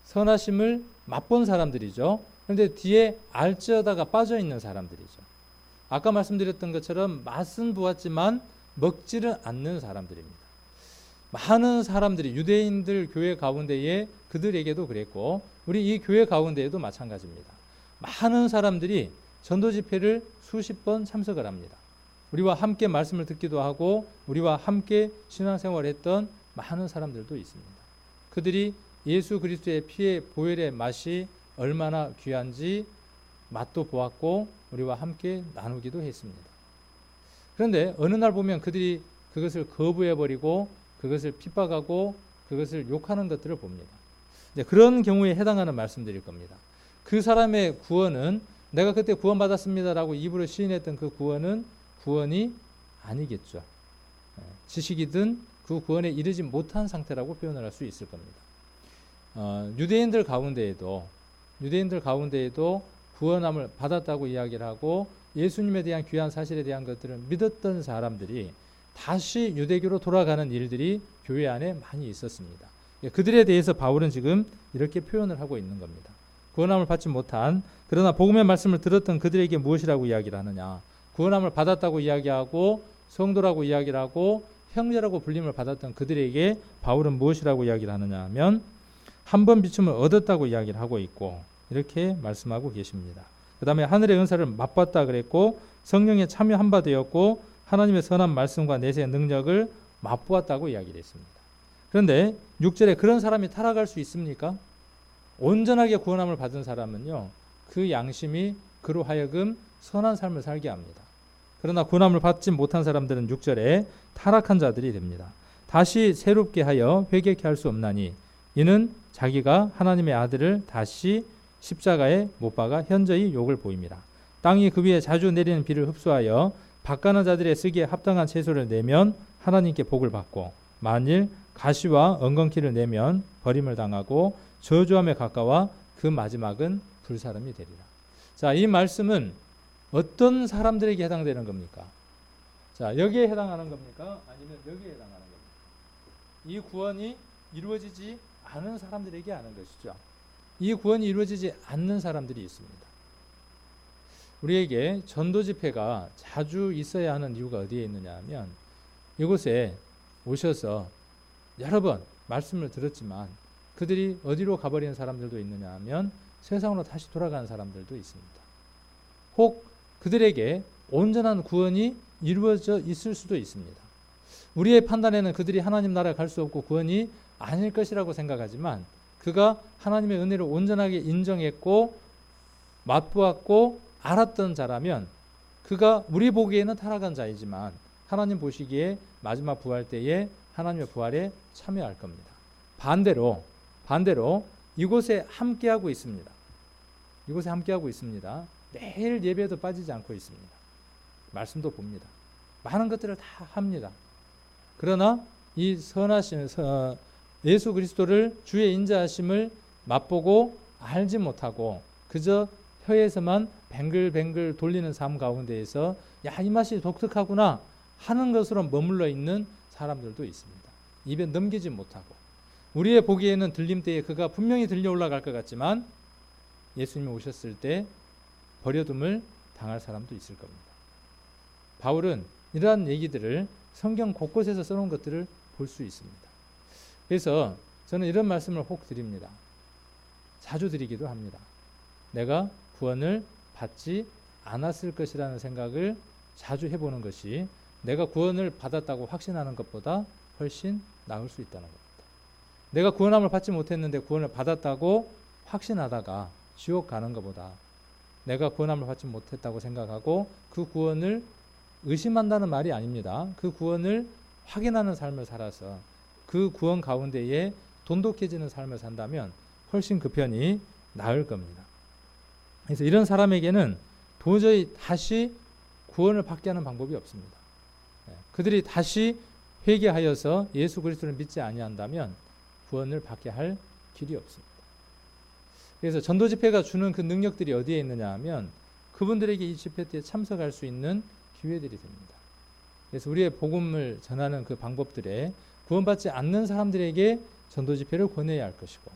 선하심을 맛본 사람들이죠. 그런데 뒤에 알지어다가 빠져 있는 사람들이죠. 아까 말씀드렸던 것처럼 맛은 보았지만 먹지를 않는 사람들입니다. 많은 사람들이 유대인들 교회 가운데에 그들에게도 그랬고 우리 이 교회 가운데에도 마찬가지입니다. 많은 사람들이 전도 집회를 수십 번 참석을 합니다. 우리와 함께 말씀을 듣기도 하고 우리와 함께 신앙생활을 했던 많은 사람들도 있습니다. 그들이 예수 그리스도의 피의 보혈의 맛이 얼마나 귀한지 맛도 보았고 우리와 함께 나누기도 했습니다. 그런데 어느 날 보면 그들이 그것을 거부해버리고 그것을 핍박하고 그것을 욕하는 것들을 봅니다. 그런 경우에 해당하는 말씀드릴 겁니다. 그 사람의 구원은 내가 그때 구원받았습니다라고 입으로 시인했던 그 구원은 구원이 아니겠죠. 지식이든 그 구원에 이르지 못한 상태라고 표현을 할 수 있을 겁니다. 유대인들 가운데에도 구원함을 받았다고 이야기를 하고 예수님에 대한 귀한 사실에 대한 것들을 믿었던 사람들이 다시 유대교로 돌아가는 일들이 교회 안에 많이 있었습니다. 그들에 대해서 바울은 지금 이렇게 표현을 하고 있는 겁니다. 구원함을 받지 못한, 그러나 복음의 말씀을 들었던 그들에게 무엇이라고 이야기를 하느냐. 구원함을 받았다고 이야기하고 성도라고 이야기를 하고 형제라고 불림을 받았던 그들에게 바울은 무엇이라고 이야기를 하느냐 하면 한 번 비춤을 얻었다고 이야기를 하고 있고 이렇게 말씀하고 계십니다. 그 다음에 하늘의 은사를 맛봤다 그랬고 성령에 참여한 바 되었고 하나님의 선한 말씀과 내세의 능력을 맛보았다고 이야기를 했습니다. 그런데 6절에 그런 사람이 타락할 수 있습니까? 온전하게 구원함을 받은 사람은요, 그 양심이 그로 하여금 선한 삶을 살게 합니다. 그러나 구원함을 받지 못한 사람들은 6절에 타락한 자들이 됩니다. 다시 새롭게 하여 회개케 할 수 없나니 이는 자기가 하나님의 아들을 다시 십자가에 못 박아 현저히 욕을 보입니다. 땅이 그 위에 자주 내리는 비를 흡수하여 밭가는 자들의 쓰기에 합당한 채소를 내면 하나님께 복을 받고 만일 가시와 엉겅퀴를 내면 버림을 당하고 저주함에 가까워 그 마지막은 불사름이 되리라. 자, 이 말씀은 어떤 사람들에게 해당되는 겁니까? 자, 여기에 해당하는 겁니까? 아니면 여기에 해당하는 겁니까? 이 구원이 이루어지지 않은 사람들에게 하는 것이죠. 이 구원이 이루어지지 않는 사람들이 있습니다. 우리에게 전도 집회가 자주 있어야 하는 이유가 어디에 있느냐 하면 이곳에 오셔서 여러 번 말씀을 들었지만 그들이 어디로 가버리는 사람들도 있느냐 하면 세상으로 다시 돌아가는 사람들도 있습니다. 혹 그들에게 온전한 구원이 이루어져 있을 수도 있습니다. 우리의 판단에는 그들이 하나님 나라에 갈 수 없고 구원이 아닐 것이라고 생각하지만 그가 하나님의 은혜를 온전하게 인정했고 맛보았고 알았던 자라면 그가 우리 보기에는 타락한 자이지만 하나님 보시기에 마지막 부활 때에 하나님의 부활에 참여할 겁니다. 반대로 이곳에 함께하고 있습니다. 이곳에 함께하고 있습니다. 매일 예배도 빠지지 않고 있습니다. 말씀도 봅니다. 많은 것들을 다 합니다. 그러나 이 선하신 예수 그리스도를 주의 인자하심을 맛보고 알지 못하고 그저 혀에서만 뱅글뱅글 돌리는 삶 가운데에서 야, 이 맛이 독특하구나 하는 것으로 머물러 있는 사람들도 있습니다. 입에 넘기지 못하고 우리의 보기에는 들림대에 그가 분명히 들려 올라갈 것 같지만 예수님이 오셨을 때 버려둠을 당할 사람도 있을 겁니다. 바울은 이러한 얘기들을 성경 곳곳에서 써놓은 것들을 볼 수 있습니다. 그래서 저는 이런 말씀을 혹 드립니다. 자주 드리기도 합니다. 내가 구원을 받지 않았을 것이라는 생각을 자주 해보는 것이 내가 구원을 받았다고 확신하는 것보다 훨씬 나을 수 있다는 겁니다. 내가 구원함을 받지 못했는데 구원을 받았다고 확신하다가 지옥 가는 것보다 내가 구원함을 받지 못했다고 생각하고 그 구원을 의심한다는 말이 아닙니다. 그 구원을 확인하는 삶을 살아서 그 구원 가운데에 돈독해지는 삶을 산다면 훨씬 그 편이 나을 겁니다. 그래서 이런 사람에게는 도저히 다시 구원을 받게 하는 방법이 없습니다. 그들이 다시 회개하여서 예수 그리스도를 믿지 아니한다면 구원을 받게 할 길이 없습니다. 그래서 전도 집회가 주는 그 능력들이 어디에 있느냐 하면 그분들에게 이 집회 때에 참석할 수 있는 기회들이 됩니다. 그래서 우리의 복음을 전하는 그 방법들에 구원받지 않는 사람들에게 전도 집회를 권해야 할 것이고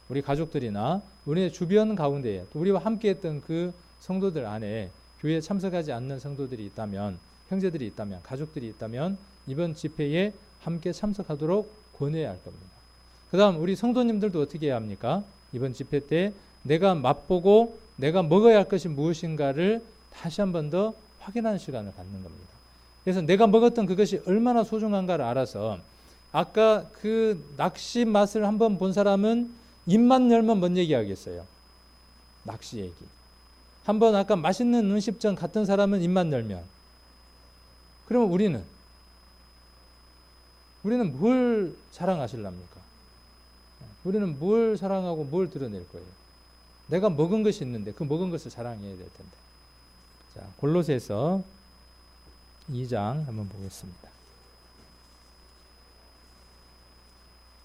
우리 가족들이나 우리의 주변 가운데에 또 우리와 함께했던 그 성도들 안에 교회에 참석하지 않는 성도들이 있다면 형제들이 있다면 가족들이 있다면 이번 집회에 함께 참석하도록 권해야 할 겁니다. 그 다음 우리 성도님들도 어떻게 해야 합니까? 이번 집회 때 내가 맛보고 내가 먹어야 할 것이 무엇인가를 다시 한 번 더 확인하는 시간을 갖는 겁니다. 그래서 내가 먹었던 그것이 얼마나 소중한가를 알아서 아까 그 낚시 맛을 한번 본 사람은 입만 열면 뭔 얘기하겠어요? 낚시 얘기. 한번 아까 맛있는 음식점 갔던 사람은 입만 열면 그러면 우리는 뭘 자랑하실랍니까? 우리는 뭘 사랑하고 뭘 드러낼 거예요? 내가 먹은 것이 있는데 그 먹은 것을 자랑해야 될 텐데. 자, 골로새서 2장 한번 보겠습니다.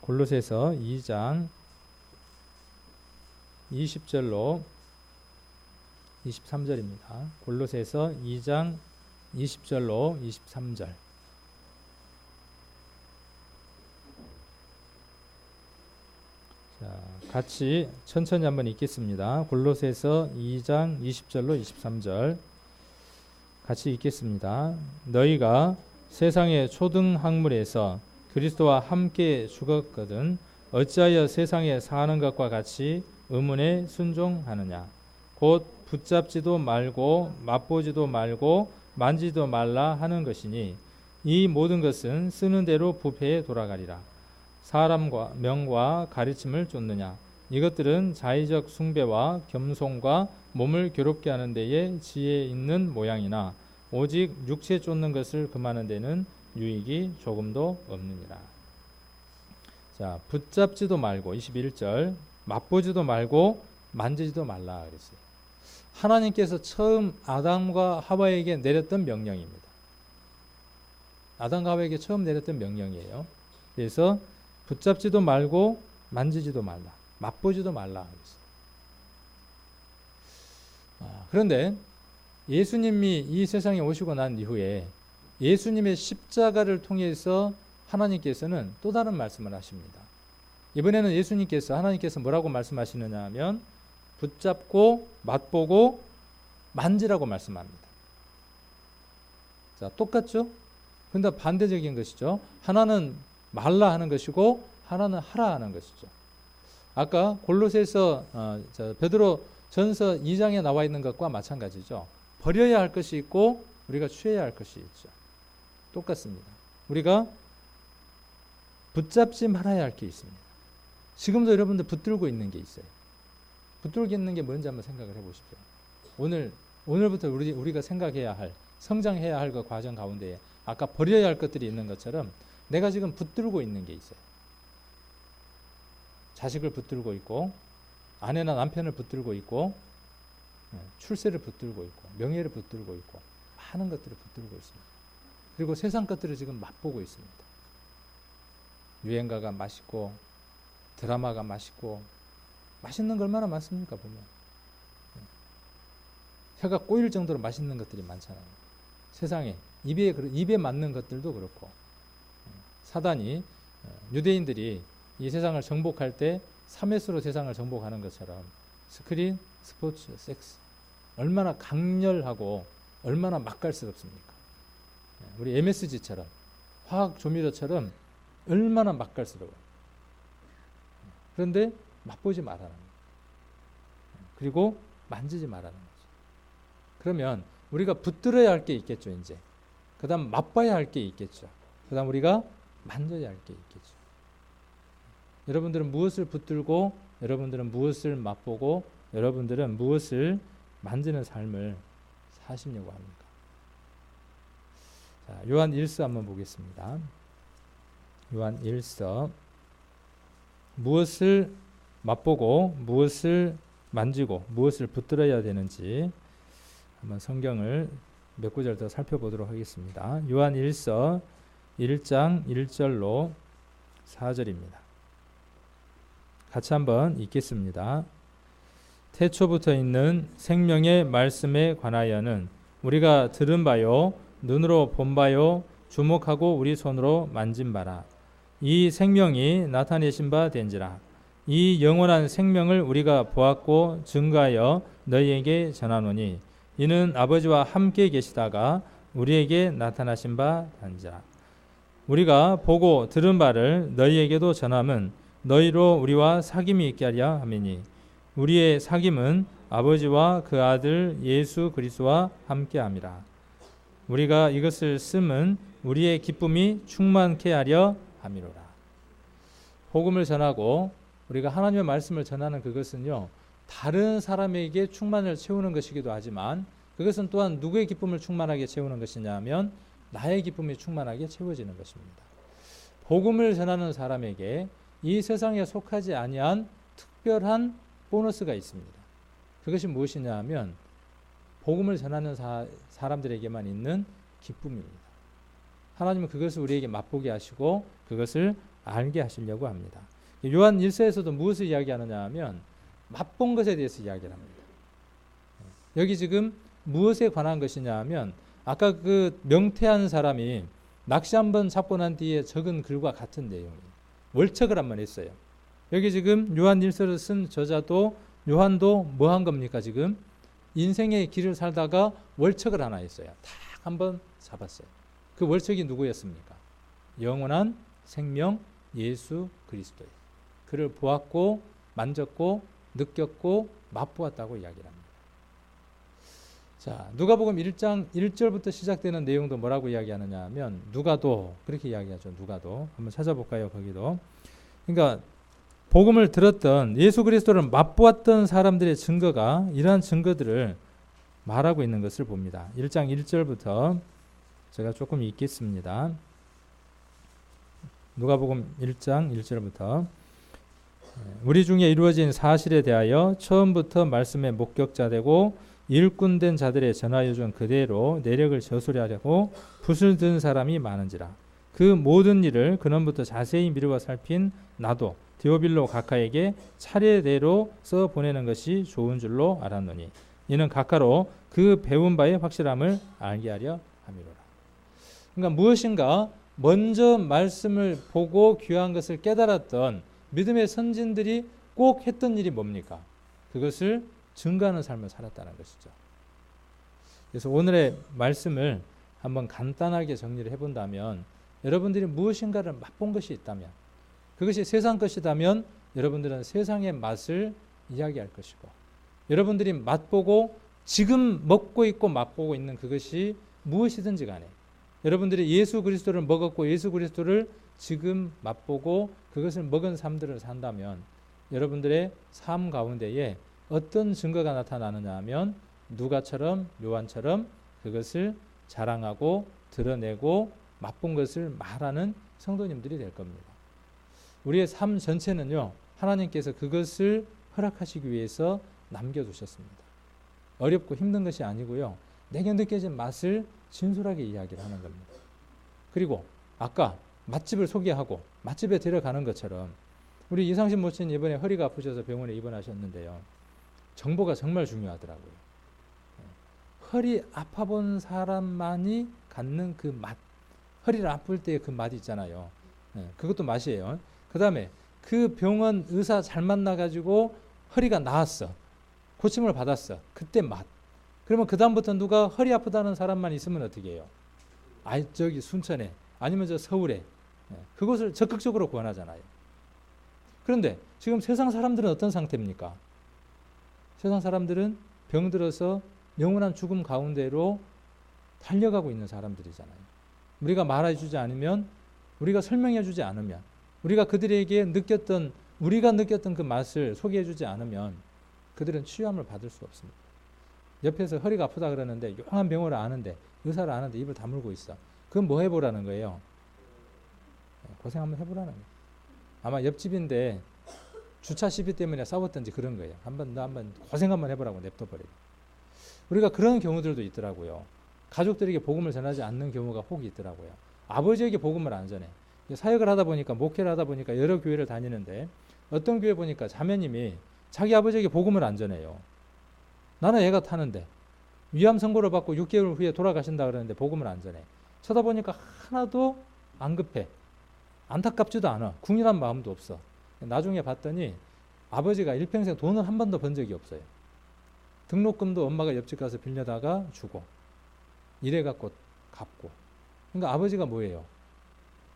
골로새서 2장 20절로 23절입니다. 골로새서 2장 20절로 23절. 자, 같이 천천히 한번 읽겠습니다. 골로새서 2장 20절로 23절 같이 읽겠습니다. 너희가 세상의 초등 학문에서 그리스도와 함께 죽었거든 어찌하여 세상에 사는 것과 같이 의문에 순종하느냐. 곧 붙잡지도 말고 맛보지도 말고 만지도 말라 하는 것이니 이 모든 것은 쓰는 대로 부패에 돌아가리라. 사람과 명과 가르침을 쫓느냐. 이것들은 자의적 숭배와 겸손과 몸을 괴롭게 하는 데에 지혜 있는 모양이나 오직 육체 쫓는 것을 금하는 데는 유익이 조금도 없느니라. 자, 붙잡지도 말고 21절 맛보지도 말고 만지지도 말라 그랬어요. 하나님께서 처음 아담과 하와에게 내렸던 명령입니다. 아담과 하와에게 처음 내렸던 명령이에요. 그래서 붙잡지도 말고 만지지도 말라, 맛보지도 말라 그랬어요. 그런데 예수님이 이 세상에 오시고 난 이후에 예수님의 십자가를 통해서 하나님께서는 또 다른 말씀을 하십니다. 이번에는 하나님께서 뭐라고 말씀하시느냐 하면 붙잡고 맛보고 만지라고 말씀합니다. 자, 똑같죠? 근데 반대적인 것이죠. 하나는 말라 하는 것이고 하나는 하라 하는 것이죠. 아까 골로새서 베드로 전서 2장에 나와 있는 것과 마찬가지죠. 버려야 할 것이 있고 우리가 취해야 할 것이 있죠. 똑같습니다. 우리가 붙잡지 말아야 할 게 있습니다. 지금도 여러분들 붙들고 있는 게 있어요. 붙들고 있는 게 뭔지 한번 생각을 해보십시오. 오늘부터 우리가 생각해야 할, 성장해야 할 그 과정 가운데에 아까 버려야 할 것들이 있는 것처럼 내가 지금 붙들고 있는 게 있어요. 자식을 붙들고 있고 아내나 남편을 붙들고 있고 출세를 붙들고 있고 명예를 붙들고 있고 많은 것들을 붙들고 있습니다. 그리고 세상 것들을 지금 맛보고 있습니다. 유행가가 맛있고 드라마가 맛있고 맛있는 거 얼마나 많습니까 보면. 혀가 꼬일 정도로 맛있는 것들이 많잖아요. 세상에 입에 맞는 것들도 그렇고 사단이 유대인들이 이 세상을 정복할 때 3S로 세상을 정복하는 것처럼 스크린, 스포츠, 섹스 얼마나 강렬하고 얼마나 맛깔스럽습니까? 우리 MSG처럼 화학 조미료처럼 얼마나 맛깔스러워요. 그런데 맛보지 말라는 거죠. 그리고 만지지 말라는 거죠. 그러면 우리가 붙들어야 할 게 있겠죠, 이제. 그 다음 맛봐야 할 게 있겠죠. 그 다음 우리가 만져야 할 게 있겠죠. 여러분들은 무엇을 붙들고, 여러분들은 무엇을 맛보고, 여러분들은 무엇을 만지는 삶을 사시려고 합니까? 자, 요한 1서 한번 보겠습니다. 요한 1서. 무엇을 맛보고, 무엇을 만지고, 무엇을 붙들어야 되는지 한번 성경을 몇 구절 더 살펴보도록 하겠습니다. 요한 1서 1장 1절로 4절입니다. 같이 한번 읽겠습니다. 태초부터 있는 생명의 말씀에 관하여는 우리가 들은 바요, 눈으로 본 바요, 주목하고 우리 손으로 만진 바라. 이 생명이 나타내신 바 된지라. 이 영원한 생명을 우리가 보았고 증거하여 너희에게 전하노니 이는 아버지와 함께 계시다가 우리에게 나타나신 바 단지라. 우리가 보고 들은 바를 너희에게도 전함은 너희로 우리와 사귐이 있게 하려 함이니 우리의 사귐은 아버지와 그 아들 예수 그리스도와 함께함이라. 우리가 이것을 쓰면 우리의 기쁨이 충만케 하려 함이로라. 복음을 전하고 우리가 하나님의 말씀을 전하는 그것은요, 다른 사람에게 충만을 채우는 것이기도 하지만 그것은 또한 누구의 기쁨을 충만하게 채우는 것이냐면 나의 기쁨이 충만하게 채워지는 것입니다. 복음을 전하는 사람에게 이 세상에 속하지 아니한 특별한 보너스가 있습니다. 그것이 무엇이냐 하면 복음을 전하는 사람들에게만 있는 기쁨입니다. 하나님은 그것을 우리에게 맛보게 하시고 그것을 알게 하시려고 합니다. 요한 1서에서도 무엇을 이야기하느냐 하면 맛본 것에 대해서 이야기를 합니다. 여기 지금 무엇에 관한 것이냐 하면 아까 그 명태한 사람이 낚시 한번 잡고 난 뒤에 적은 글과 같은 내용이에요. 월척을 한번 했어요. 여기 지금 요한 1서를 쓴 저자도 요한도 뭐 한 겁니까? 지금 인생의 길을 살다가 월척을 하나 했어요. 딱 한번 잡았어요. 그 월척이 누구였습니까? 영원한 생명 예수 그리스도예요. 그를 보았고 만졌고 느꼈고 맛보았다고 이야기를 합니다. 자, 누가복음 1장 1절부터 시작되는 내용도 뭐라고 이야기하느냐 하면 누가도 그렇게 이야기하죠. 누가도 한번 찾아볼까요? 거기도. 그러니까 복음을 들었던 예수 그리스도를 맛보았던 사람들의 증거가 이러한 증거들을 말하고 있는 것을 봅니다. 1장 1절부터 제가 조금 읽겠습니다. 누가복음 1장 1절부터 우리 중에 이루어진 사실에 대하여 처음부터 말씀의 목격자 되고 일꾼된 자들의 전하여 준 그대로 내력을 저수리하려고 붓을 든 사람이 많은지라. 그 모든 일을 근원부터 자세히 미루어 살핀 나도 디오빌로 각하에게 차례대로 써 보내는 것이 좋은 줄로 알았노니 이는 각하로 그 배운 바의 확실함을 알게 하려 함이로라. 그러니까 무엇인가 먼저 말씀을 보고 귀한 것을 깨달았던 믿음의 선진들이 꼭 했던 일이 뭡니까? 그것을 증거하는 삶을 살았다는 것이죠. 그래서 오늘의 말씀을 한번 간단하게 정리를 해본다면 여러분들이 무엇인가를 맛본 것이 있다면 그것이 세상 것이라면 여러분들은 세상의 맛을 이야기할 것이고 여러분들이 맛보고 지금 먹고 있고 맛보고 있는 그것이 무엇이든지 간에 여러분들이 예수 그리스도를 먹었고 예수 그리스도를 지금 맛보고 그것을 먹은 삶들을 산다면 여러분들의 삶 가운데에 어떤 증거가 나타나느냐 하면 누가처럼 요한처럼 그것을 자랑하고 드러내고 맛본 것을 말하는 성도님들이 될 겁니다. 우리의 삶 전체는요, 하나님께서 그것을 허락하시기 위해서 남겨두셨습니다. 어렵고 힘든 것이 아니고요, 내게 느껴진 맛을 진솔하게 이야기를 하는 겁니다. 그리고 아까 맛집을 소개하고 맛집에 데려가는 것처럼 우리 이상신 모친 이번에 허리가 아프셔서 병원에 입원하셨는데요. 정보가 정말 중요하더라고요. 허리 아파본 사람만이 갖는 그 맛, 허리를 아플 때의 그 맛 있잖아요. 그것도 맛이에요. 그 다음에 그 병원 의사 잘 만나가지고 허리가 나았어. 고침을 받았어. 그때 맛. 그러면 그 다음부터 누가 허리 아프다는 사람만 있으면 어떻게 해요? 저기 순천에 아니면 저 서울에 그것을 적극적으로 구원하잖아요. 그런데 지금 세상 사람들은 어떤 상태입니까? 세상 사람들은 병들어서 영원한 죽음 가운데로 달려가고 있는 사람들이잖아요. 우리가 말해주지 않으면, 우리가 설명해주지 않으면, 우리가 그들에게 우리가 느꼈던 그 맛을 소개해주지 않으면 그들은 치유함을 받을 수 없습니다. 옆에서 허리가 아프다 그러는데 용한 병원을 아는데, 의사를 아는데 입을 다물고 있어. 그건 뭐 해보라는 거예요? 고생 한번 해보라는 거예요. 아마 옆집인데 주차 시비 때문에 싸웠던지 그런 거예요. 너 한번 고생 한번 해보라고 냅둬버려요. 우리가 그런 경우들도 있더라고요. 가족들에게 복음을 전하지 않는 경우가 혹 있더라고요. 아버지에게 복음을 안 전해. 사역을 하다 보니까, 목회를 하다 보니까 여러 교회를 다니는데, 어떤 교회 보니까 자매님이 자기 아버지에게 복음을 안 전해요. 나는 애가 타는데 위암 선고를 받고 6개월 후에 돌아가신다 그러는데 복음을 안 전해. 쳐다보니까 하나도 안 급해. 안타깝지도 않아. 궁일한 마음도 없어. 나중에 봤더니 아버지가 일평생 돈을 한 번도 번 적이 없어요. 등록금도 엄마가 옆집 가서 빌려다가 주고, 이래갖고 갚고. 그러니까 아버지가 뭐예요?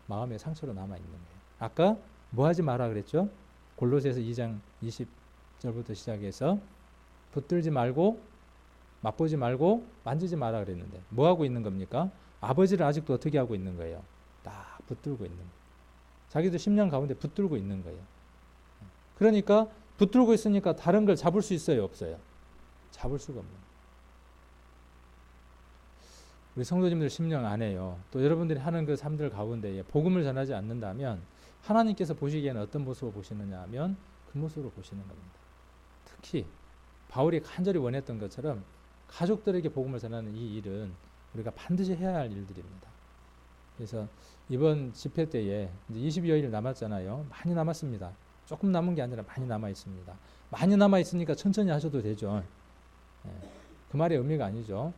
마음의 상처로 남아있는 거예요. 아까 뭐 하지 마라 그랬죠? 골로새서 2장 20절부터 시작해서 붙들지 말고, 맛보지 말고, 만지지 마라 그랬는데 뭐 하고 있는 겁니까? 아버지를 아직도 어떻게 하고 있는 거예요? 딱 붙들고 있는 거예요. 자기도 10년 가운데 붙들고 있는 거예요. 그러니까 붙들고 있으니까 다른 걸 잡을 수 있어요, 없어요? 잡을 수가 없는 거예요. 우리 성도님들 심령 안에요. 또 여러분들이 하는 그 삶들 가운데 복음을 전하지 않는다면 하나님께서 보시기에는 어떤 모습을 보시느냐 하면 그 모습으로 보시는 겁니다. 특히 바울이 간절히 원했던 것처럼 가족들에게 복음을 전하는 이 일은 우리가 반드시 해야 할 일들입니다. 그래서 이번 집회 때에 이제 20여일 남았잖아요. 많이 남았습니다. 조금 남은 게 아니라 많이 남아 있습니다. 많이 남아 있으니까 천천히 하셔도 되죠. 그 말의 의미가 아니죠.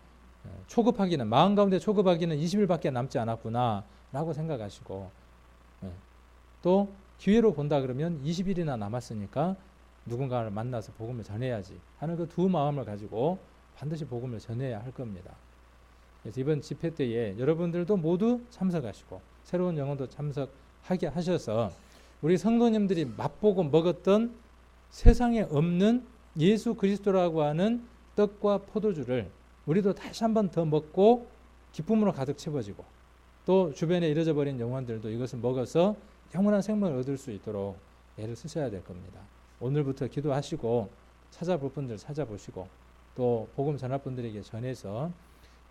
초급하기는, 마음 가운데 초급하기는 20일밖에 남지 않았구나 라고 생각하시고, 또 기회로 본다 그러면 20일이나 남았으니까 누군가를 만나서 복음을 전해야지 하는 그 두 마음을 가지고 반드시 복음을 전해야 할 겁니다. 그래서 이번 집회 때에 여러분들도 모두 참석하시고 새로운 영혼도 참석하게 하셔서 우리 성도님들이 맛보고 먹었던 세상에 없는 예수 그리스도라고 하는 떡과 포도주를 우리도 다시 한번 더 먹고 기쁨으로 가득 채워지고, 또 주변에 잃어져 버린 영혼들도 이것을 먹어서 영원한 생명을 얻을 수 있도록 애를 쓰셔야 될 겁니다. 오늘부터 기도하시고 찾아볼 분들 찾아보시고 또 복음 전할 분들에게 전해서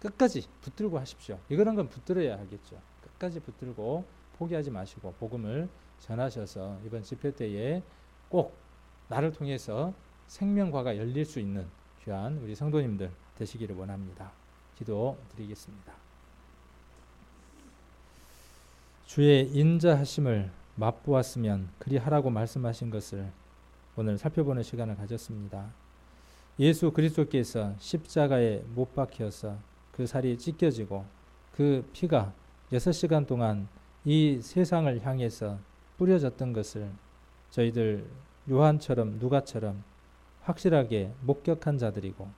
끝까지 붙들고 하십시오. 이런 건 붙들어야 하겠죠. 끝까지 붙들고 포기하지 마시고 복음을 전하셔서 이번 집회 때에 꼭 나를 통해서 생명과가 열릴 수 있는 귀한 우리 성도님들 되시기를 원합니다. 기도드리겠습니다. 주의 인자하심을 맛보았으면 그리 하라고 말씀하신 것을 오늘 살펴보는 시간을 가졌습니다. 예수 그리스도께서 십자가에 못 박혀서 그 살이 찢겨지고 그 피가 6시간 동안 이 세상을 향해서 뿌려졌던 것을 저희들 요한처럼 누가처럼 확실하게 목격한 자들이고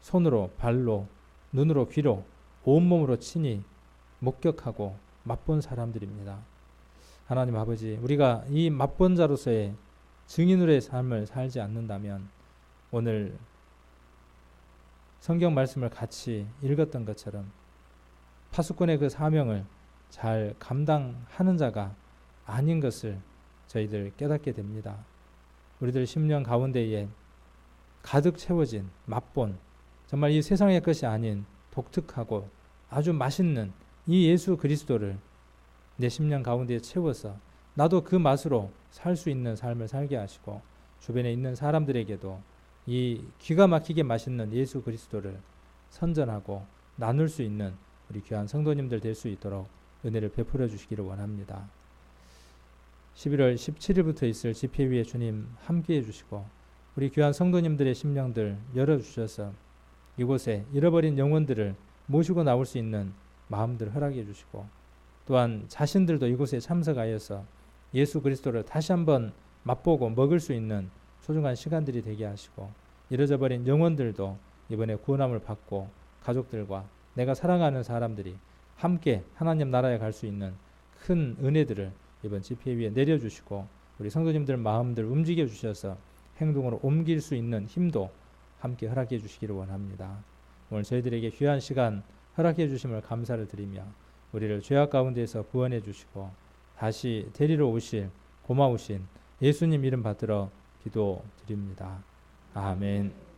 손으로 발로 눈으로 귀로 온몸으로 친히 목격하고 맛본 사람들입니다. 하나님 아버지, 우리가 이 맛본 자로서의 증인으로의 삶을 살지 않는다면 오늘 성경 말씀을 같이 읽었던 것처럼 파수꾼의 그 사명을 잘 감당하는 자가 아닌 것을 저희들 깨닫게 됩니다. 우리들 심령 가운데에 가득 채워진 맛본, 정말 이 세상의 것이 아닌 독특하고 아주 맛있는 이 예수 그리스도를 내 심령 가운데에 채워서 나도 그 맛으로 살 수 있는 삶을 살게 하시고 주변에 있는 사람들에게도 이 기가 막히게 맛있는 예수 그리스도를 선전하고 나눌 수 있는 우리 귀한 성도님들 될 수 있도록 은혜를 베풀어 주시기를 원합니다. 11월 17일부터 있을 집회위에 주님 함께해 주시고 우리 귀한 성도님들의 심령들 열어주셔서 이곳에 잃어버린 영혼들을 모시고 나올 수 있는 마음들 허락해 주시고 또한 자신들도 이곳에 참석하여서 예수 그리스도를 다시 한번 맛보고 먹을 수 있는 소중한 시간들이 되게 하시고 잃어져 버린 영혼들도 이번에 구원함을 받고 가족들과 내가 사랑하는 사람들이 함께 하나님 나라에 갈 수 있는 큰 은혜들을 이번 집회 위에 내려주시고 우리 성도님들 마음들 움직여 주셔서 행동으로 옮길 수 있는 힘도 함께 허락해 주시기를 원합니다. 오늘 저희들에게 귀한 시간 허락해 주심을 감사를 드리며 우리를 죄악 가운데에서 구원해 주시고 다시 데리러 오실 고마우신 예수님 이름 받들어 기도드립니다. 아멘.